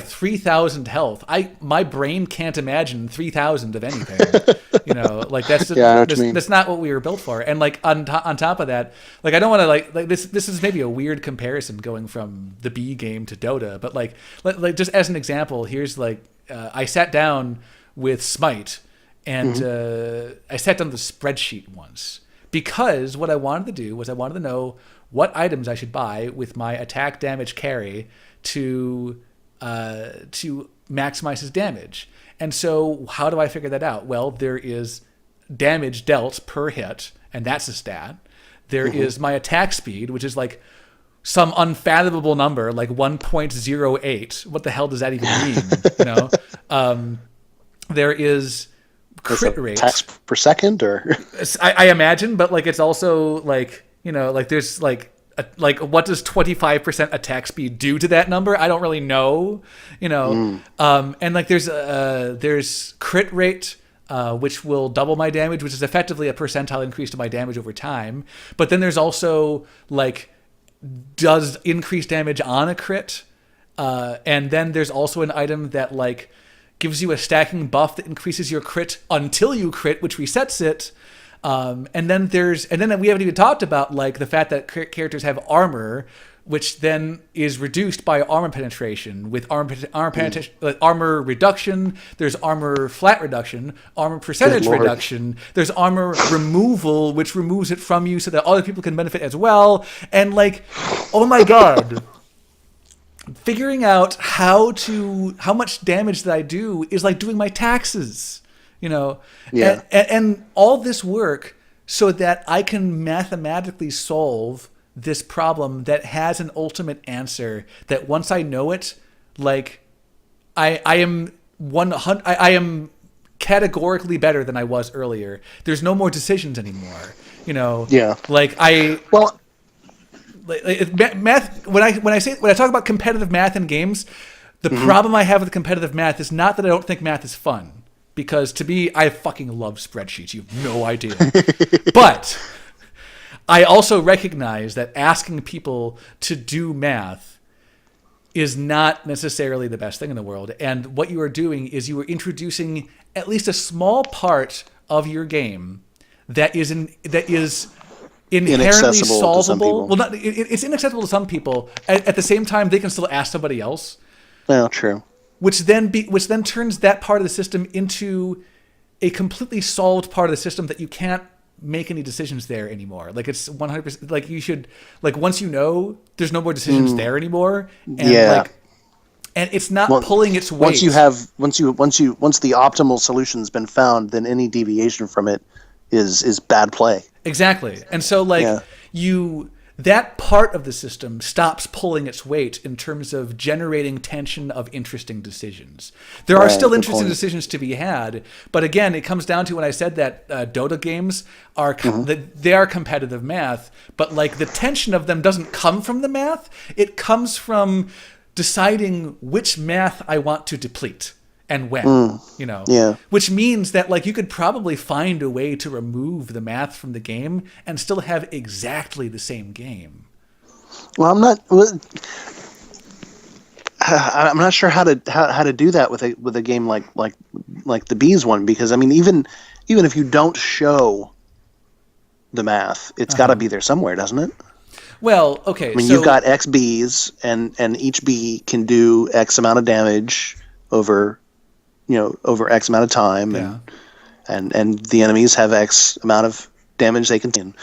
3,000 health. My brain can't imagine 3,000 of anything. You know, like that's that's not what we were built for. And like on top of that, like I don't want to like this is maybe a weird comparison going from the B game to Dota, but like just as an example, here's like I sat down with Smite and I sat down with a spreadsheet once because what I wanted to do was I wanted to know what items I should buy with my attack damage carry to maximize his damage. And so how do I figure that out? Well, there is damage dealt per hit, and that's a stat. There is my attack speed, which is like some unfathomable number, like 1.08. What the hell does that even mean? You know? There is crit rate. Attacks per second, or I imagine, but like it's also like, you know, like there's like what does 25% attack speed do to that number? I don't really know, you know. And like there's crit rate, which will double my damage, which is effectively a percentile increase to my damage over time. But then there's also like does increase damage on a crit, and then there's also an item that like gives you a stacking buff that increases your crit until you crit, which resets it. And then we haven't even talked about like the fact that characters have armor, which then is reduced by armor penetration. With armor reduction, there's armor flat reduction, armor percentage reduction. There's armor removal, which removes it from you so that other people can benefit as well. And like, oh my god. Figuring out how much damage that I do is like doing my taxes, you know, and all this work so that I can mathematically solve this problem that has an ultimate answer that once I know it, like I am categorically better than I was earlier. There's no more decisions anymore, you know. Yeah. Like math. When I talk about competitive math in games, the problem I have with competitive math is not that I don't think math is fun, because to me, I fucking love spreadsheets. You have no idea. But I also recognize that asking people to do math is not necessarily the best thing in the world. And what you are doing is you are introducing at least a small part of your game that is inherently solvable. Well, it's inaccessible to some people. At the same time, they can still ask somebody else. Well, true. Which then turns that part of the system into a completely solved part of the system that you can't make any decisions there anymore. Like it's 100%. Like you should. Like once you know, there's no more decisions there anymore. And and it's not pulling its weight. Once the optimal solution's been found, then any deviation from it is bad play. Exactly. And so that part of the system stops pulling its weight in terms of generating tension of interesting decisions. There are still interesting decisions to be had, but again, it comes down to when I said that Dota games are they are competitive math, but like the tension of them doesn't come from the math. It comes from deciding which math I want to deplete and when, which means that like you could probably find a way to remove the math from the game and still have exactly the same game. Well, I'm not sure how to do that with a game like the Bees one, because I mean even if you don't show the math, it's got to be there somewhere, doesn't it? Well, okay. I mean, you've got X bees, and each bee can do X amount of damage over X amount of time, and the enemies have X amount of damage they can do.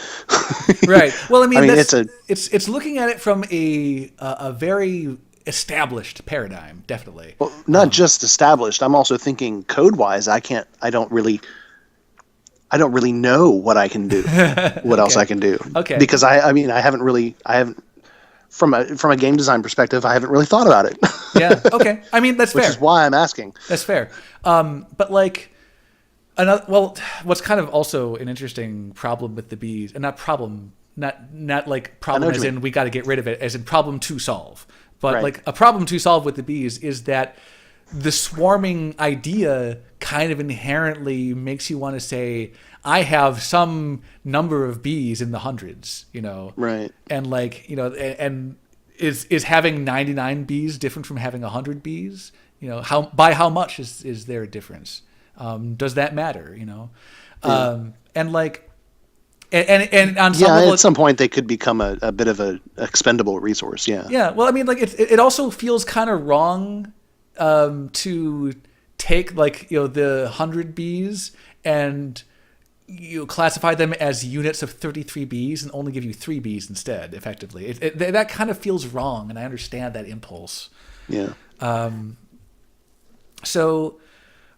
Right. Well, I mean it's looking at it from a very established paradigm, definitely. Well, not just established. I'm also thinking code-wise. I don't really know what I can do. What else I can do? Okay. Because I haven't from a game design perspective, I haven't really thought about it. Yeah. Okay. I mean, that's fair. Which is why I'm asking. That's fair. But like, what's kind of also an interesting problem with the bees, and not problem as in we got to get rid of it, as in problem to solve. But like a problem to solve with the bees is that the swarming idea kind of inherently makes you want to say, I have some number of bees in the hundreds, Right. And like, and is having 99 bees different from having 100 bees? By how much is there a difference? Does that matter? And like, and on some level, at some point they could become a bit of a expendable resource. Yeah. Yeah. Well, I mean, like it also feels kind of wrong to take like the 100 bees and you classify them as units of 33 bees and only give you 3 bees instead. Effectively, that kind of feels wrong, and I understand that impulse. Yeah. So,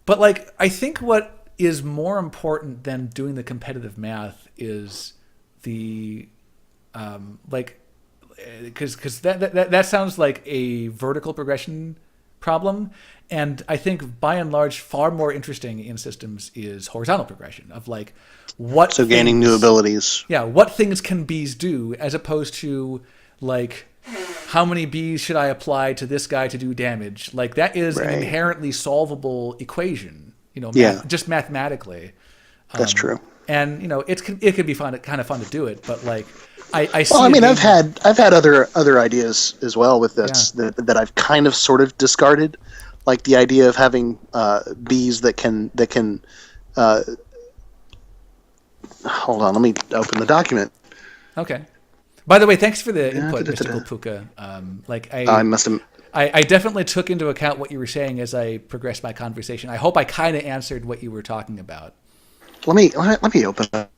but like I think what is more important than doing the competitive math is the because that sounds like a vertical progression problem, and I think by and large far more interesting in systems is horizontal progression of like gaining new abilities. Yeah, what things can bees do, as opposed to like how many bees should I apply to this guy to do damage? Like that is an inherently solvable equation, just mathematically. That's true. And it could be kind of fun to do it, but like I see. Well, I mean, I've had other ideas as well with this that I've kind of sort of discarded, like the idea of having bees that can. Hold on, let me open the document. Okay. By the way, thanks for the input, Mystical Puka. I must have. I definitely took into account what you were saying as I progressed my conversation. I hope I kind of answered what you were talking about. Let me open up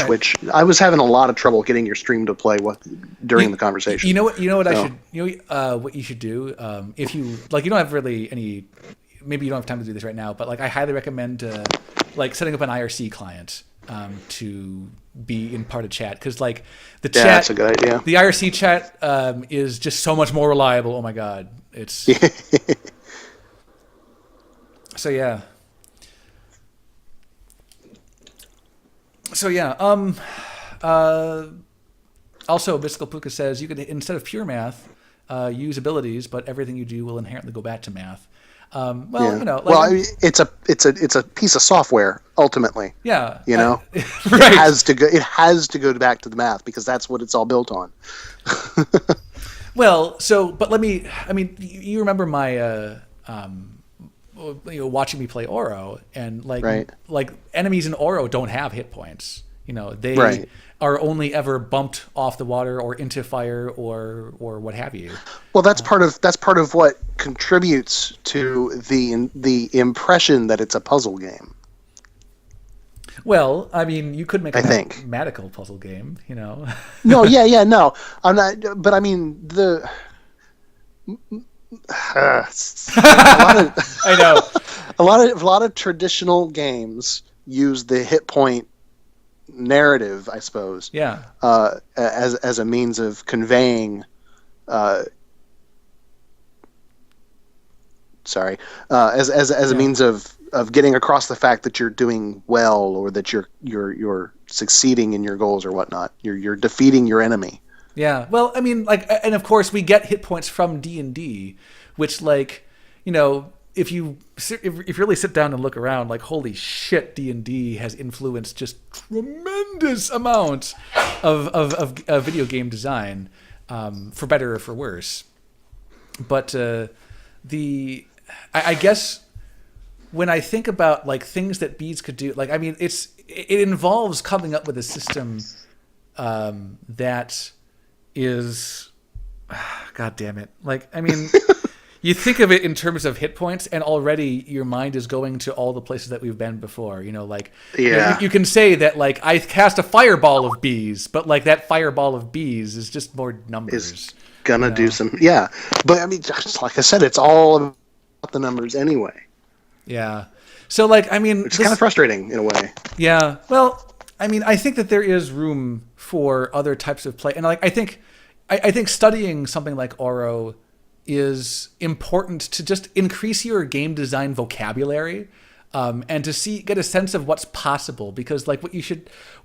Twitch. Right. I was having a lot of trouble getting your stream to play during the conversation. You know what what you should do if you like. You don't have really any. Maybe you don't have time to do this right now, but like I highly recommend like setting up an IRC client to be in part of chat, because like the chat. That's a good idea. The IRC chat is just so much more reliable. Oh my god, it's. So yeah. Also, Mystical Puka says you could, instead of pure math, use abilities, but everything you do will inherently go back to math. It's a piece of software ultimately. Yeah, right. It has to go back to the math because that's what it's all built on. Well, so but let me. I mean, you remember my watching me play Oro, and Right. like enemies in Oro don't have hit points. They Right. are only ever bumped off the water or into fire or what have you. Well, that's part of what contributes to the impression that it's a puzzle game. Well, I mean, you could make I a think. mathematical puzzle game. No, yeah, yeah, no, I'm not. But I mean, a lot of I know. a lot of traditional games use the hit point narrative, I suppose, Yeah. as a means of conveying. Uh, as a Yeah. means of getting across the fact that you're doing well, or that you're succeeding in your goals or whatnot. You're defeating your enemy. Yeah. Well, I mean, like, and of course we get hit points from D&D, which, like, if you really sit down and look around, like, holy shit, D&D has influenced just tremendous amounts of video game design, for better or for worse. But I guess when I think about, like, things that beads could do, like, I mean, it involves coming up with a system that is, God damn it. Like, I mean, you think of it in terms of hit points, and already your mind is going to all the places that we've been before. Yeah. You can say that, like, I cast a fireball of bees, but, like, that fireball of bees is just more numbers. Is gonna do some, yeah. But I mean, just like I said, it's all about the numbers anyway. Yeah. So, like, I mean, It's kind of frustrating in a way. Yeah. Well, I mean, I think that there is room for other types of play, and, like, I think studying something like Oro is important to just increase your game design vocabulary, and to get a sense of what's possible. Because, like,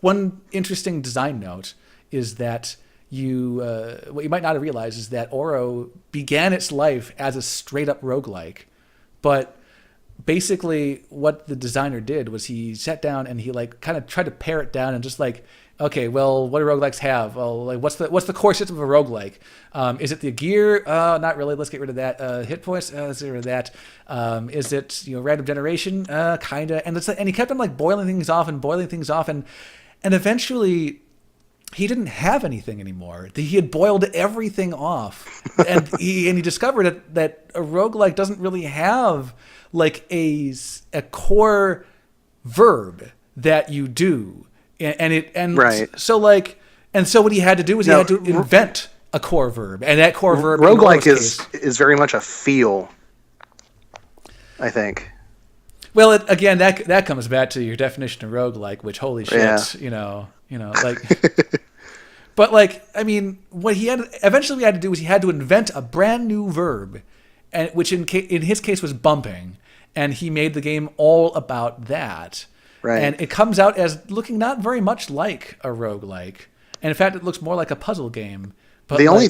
one interesting design note is that what you might not have realized is that Oro began its life as a straight up roguelike, but basically what the designer did was he sat down and he, like, kind of tried to pare it down and just, like, okay, well, what do roguelikes have? Well, like, what's the core system of a roguelike? Is it the gear? Not really. Let's get rid of that. Hit points? Let's get rid of that. Is it, random generation? Kinda. And he kept on, like, boiling things off, and eventually he didn't have anything anymore. He had boiled everything off, and he discovered that a roguelike doesn't really have, like, a core verb that you do, Right. so, like, and so what he had to do was he had to invent a core verb, and that core verb, Roguelike is very much a feel, I think. Well, again, that comes back to your definition of roguelike, which, holy shit, Yeah. like. But, like, I mean, what he eventually had to do was he had to invent a brand new verb, and which in his case was bumping, and he made the game all about that. Right. And it comes out as looking not very much like a roguelike, and in fact, it looks more like a puzzle game. But the only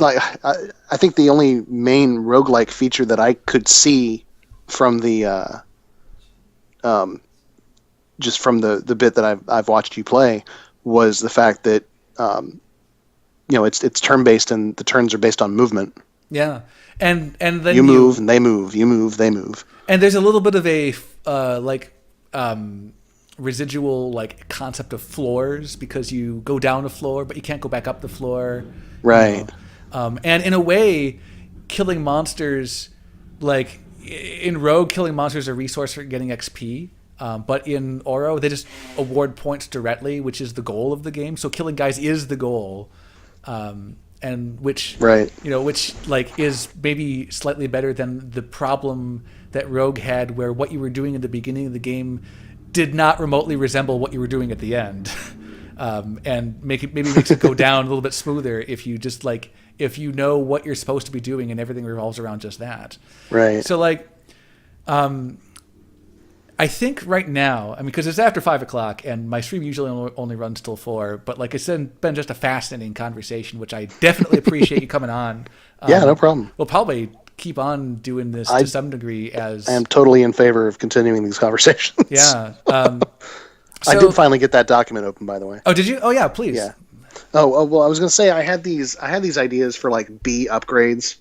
like I think the only main roguelike feature that I could see from the just from the bit that I've watched you play was the fact that it's turn based, and the turns are based on movement. Yeah, and then you move and they move, you move, they move, and there's a little bit of a residual, like, concept of floors, because you go down a floor but you can't go back up the floor, right? And in a way, killing monsters, like in Rogue, killing monsters is a resource for getting XP. But in Oro, they just award points directly, which is the goal of the game. So killing guys is the goal, and which, right, which, like, is maybe slightly better than the problem that Rogue had, where what you were doing in the beginning of the game did not remotely resemble what you were doing at the end, and maybe makes it go down a little bit smoother if you just, like, if you know what you're supposed to be doing and everything revolves around just that. Right. So, like, I think right now, I mean, because it's after 5:00 and my stream usually only runs till 4, but, like, it's been just a fascinating conversation, which I definitely appreciate you coming on. Yeah, no problem. We'll probably keep on doing this to some degree, as I am totally in favor of continuing these conversations. Yeah. I did finally get that document open, by the way. Oh, did you? Oh, yeah, please. Yeah. Well, I was gonna say I had these ideas for like bee upgrades,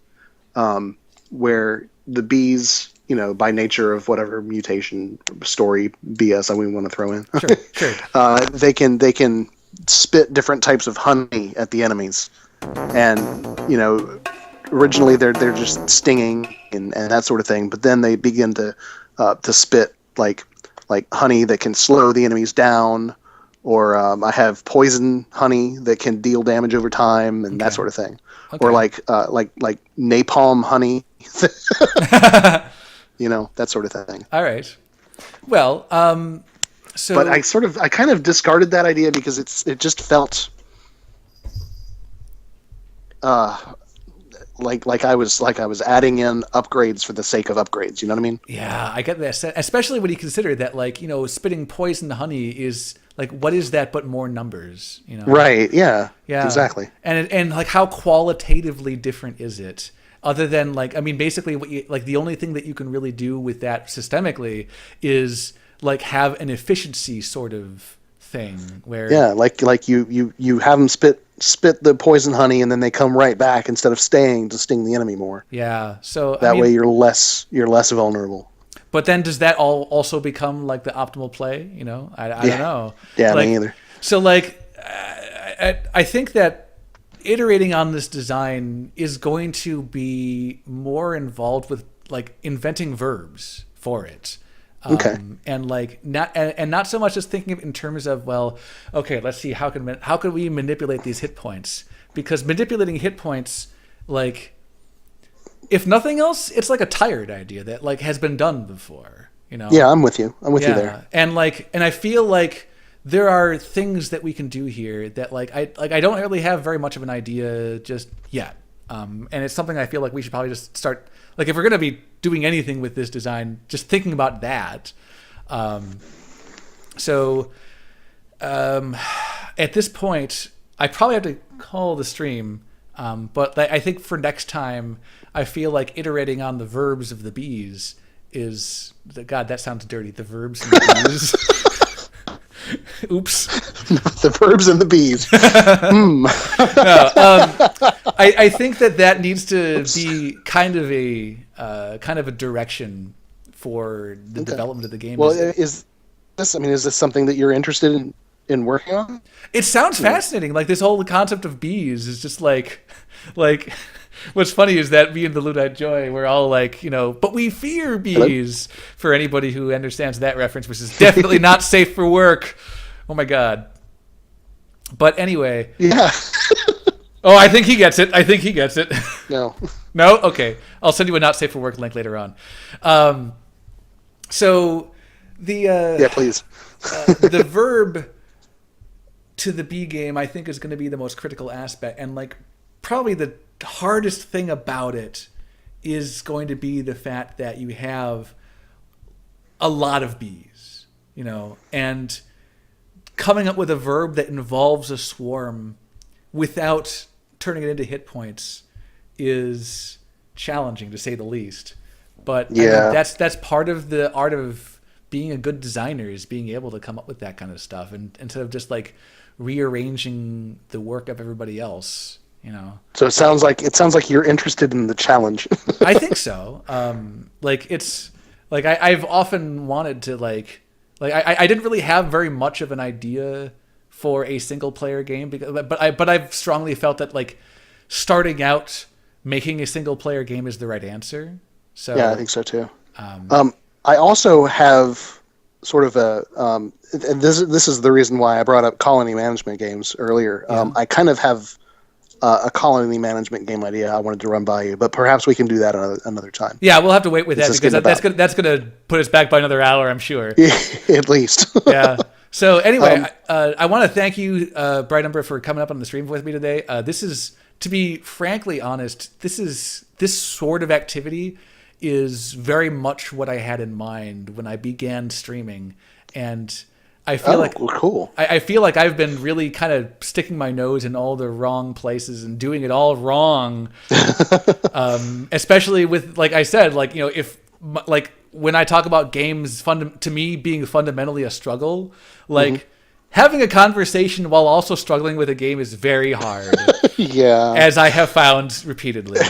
where the bees, by nature of whatever mutation story BS that we want to throw in, Sure. they can spit different types of honey at the enemies, and originally they're just stinging and that sort of thing, but then they begin to spit like honey that can slow the enemies down, or I have poison honey that can deal damage over time and that sort of thing, or like napalm honey, that sort of thing. All right. Well, so but I kind of discarded that idea because it just felt like I was adding in upgrades for the sake of upgrades. You know what I mean? yeah, I get that. Especially when you consider that, like, spitting poison honey is like, what is that but more numbers? Right? Yeah. Yeah. Exactly. And like, how qualitatively different is it? Other than like, I mean, basically, the only thing that you can really do with that systemically is like have an efficiency sort of thing where like you have them spit the poison honey and then they come right back instead of staying to sting the enemy more. Yeah. So that way you're less vulnerable. But then does that all also become like the optimal play? I don't know. Yeah, like, me either. So like, I think that iterating on this design is going to be more involved with like inventing verbs for it. And like not so much as thinking of it in terms of, well, okay, let's see how can we manipulate these hit points, because manipulating hit points, like, if nothing else, it's like a tired idea that like has been done before. Yeah, I'm with you you there. And I feel like there are things that we can do here that I don't really have very much of an idea just yet. And it's something I feel like we should probably just start, like, if we're going to be doing anything with this design, just thinking about that. So at this point, I probably have to call the stream. But I think for next time, I feel like iterating on the verbs of the bees is, God, that sounds dirty. The verbs and the bees. Oops. The verbs and the bees. I think that needs to be kind of a direction for the development of the game. Well, is this something that you're interested in working on? It sounds fascinating. Like, this whole concept of bees is just like what's funny is that me and the Ludite Joy, we're all like, but we fear bees. Hello? For anybody who understands that reference, which is definitely not safe for work. Oh my God. But anyway. Yeah. Oh, I think he gets it. No. No? Okay. I'll send you a not safe for work link later on. So the yeah, please. The verb to the bee game, I think, is going to be the most critical aspect, and like probably the hardest thing about it is going to be the fact that you have a lot of bees, and coming up with a verb that involves a swarm without turning it into hit points is challenging, to say the least. But yeah, that's part of the art of being a good designer, is being able to come up with that kind of stuff, and instead of just like rearranging the work of everybody else. So it sounds like you're interested in the challenge. I think so. It's like I've often wanted to I didn't really have very much of an idea for a single player game, but I've strongly felt that like starting out making a single player game is the right answer. So yeah, I think so too. I also have sort of and this is the reason why I brought up colony management games earlier. Yeah. I kind of have a colony management game idea I wanted to run by you, but perhaps we can do that another time. Yeah, we'll have to wait with that, because that's gonna put us back by another hour, I'm sure. At least. Yeah. So anyway, I want to thank you, BrightUmbra, for coming up on the stream with me today. This is, to be frankly honest, this sort of activity is very much what I had in mind when I began streaming, and I feel cool. I feel like I've been really kind of sticking my nose in all the wrong places and doing it all wrong. Especially with, like I said, if when I talk about games to me being fundamentally a struggle, having a conversation while also struggling with a game is very hard. Yeah. As I have found repeatedly.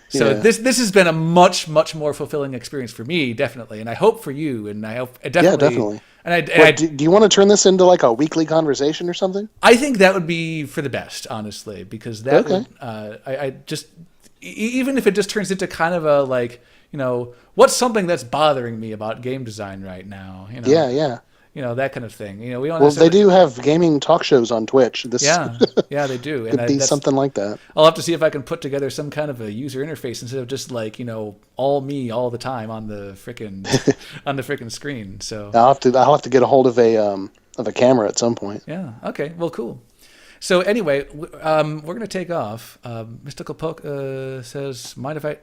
So this has been a much more fulfilling experience for me, definitely, and I hope for you, and I hope definitely. Yeah, definitely. And do you want to turn this into like a weekly conversation or something? I think that would be for the best, honestly, because that would, I just even if it just turns into kind of a like, what's something that's bothering me about game design right now? Yeah. That kind of thing. We don't. Well, they do have gaming talk shows on Twitch. Yeah, they do. Could be something like that. I'll have to see if I can put together some kind of a user interface instead of just like all me all the time on the frickin' screen. So I'll have to get a hold of a camera at some point. Yeah. Okay. Well, cool. So anyway, we're gonna take off. Mystical Poke says, "Might I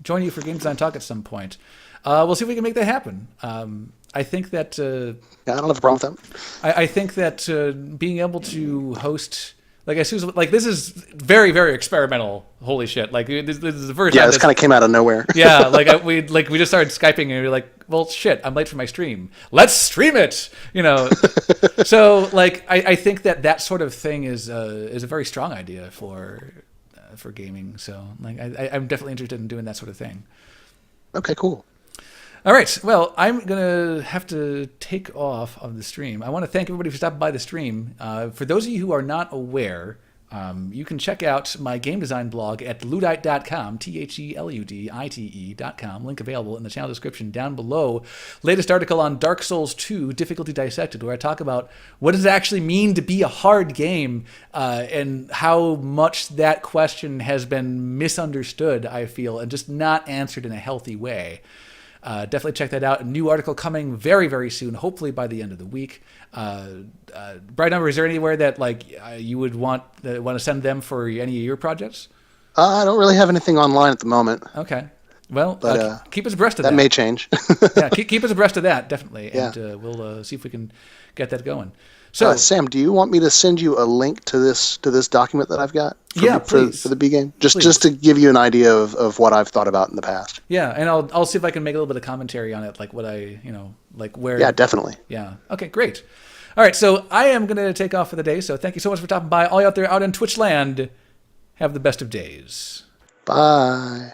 join you for game design talk at some point?" We'll see if we can make that happen. I think that I don't have a problem with that. I think that being able to host, like as soon as like this is very very experimental. Holy shit! Like this is the first. Yeah, time this kind of came out of nowhere. Yeah, we just started Skyping and we were like, well, shit, I'm late for my stream. Let's stream it. So like I think that sort of thing is a very strong idea for gaming. So like I'm definitely interested in doing that sort of thing. Okay, cool. All right. Well, I'm going to have to take off of the stream. I want to thank everybody for stopping by the stream. For those of you who are not aware, you can check out my game design blog at ludite.com, TheLudite.com. Link available in the channel description down below. Latest article on Dark Souls 2, Difficulty Dissected, where I talk about what does it actually mean to be a hard game and how much that question has been misunderstood, I feel, and just not answered in a healthy way. Definitely check that out. A new article coming very, very soon, hopefully by the end of the week. BrightUmbra, is there anywhere that you would want to send them for any of your projects? I don't really have anything online at the moment. Okay. Well, but, keep us abreast of that. That may change. Yeah, keep us abreast of that, definitely. Yeah. And we'll see if we can get that going. So, Sam, do you want me to send you a link to this document that I've got? Please. For the B game, just to give you an idea of what I've thought about in the past. Yeah, and I'll see if I can make a little bit of commentary on it, like what I like where. Yeah, definitely. Yeah. Okay, great. All right, so I am going to take off for the day. So thank you so much for stopping by. All you out there out in Twitch land, have the best of days. Bye.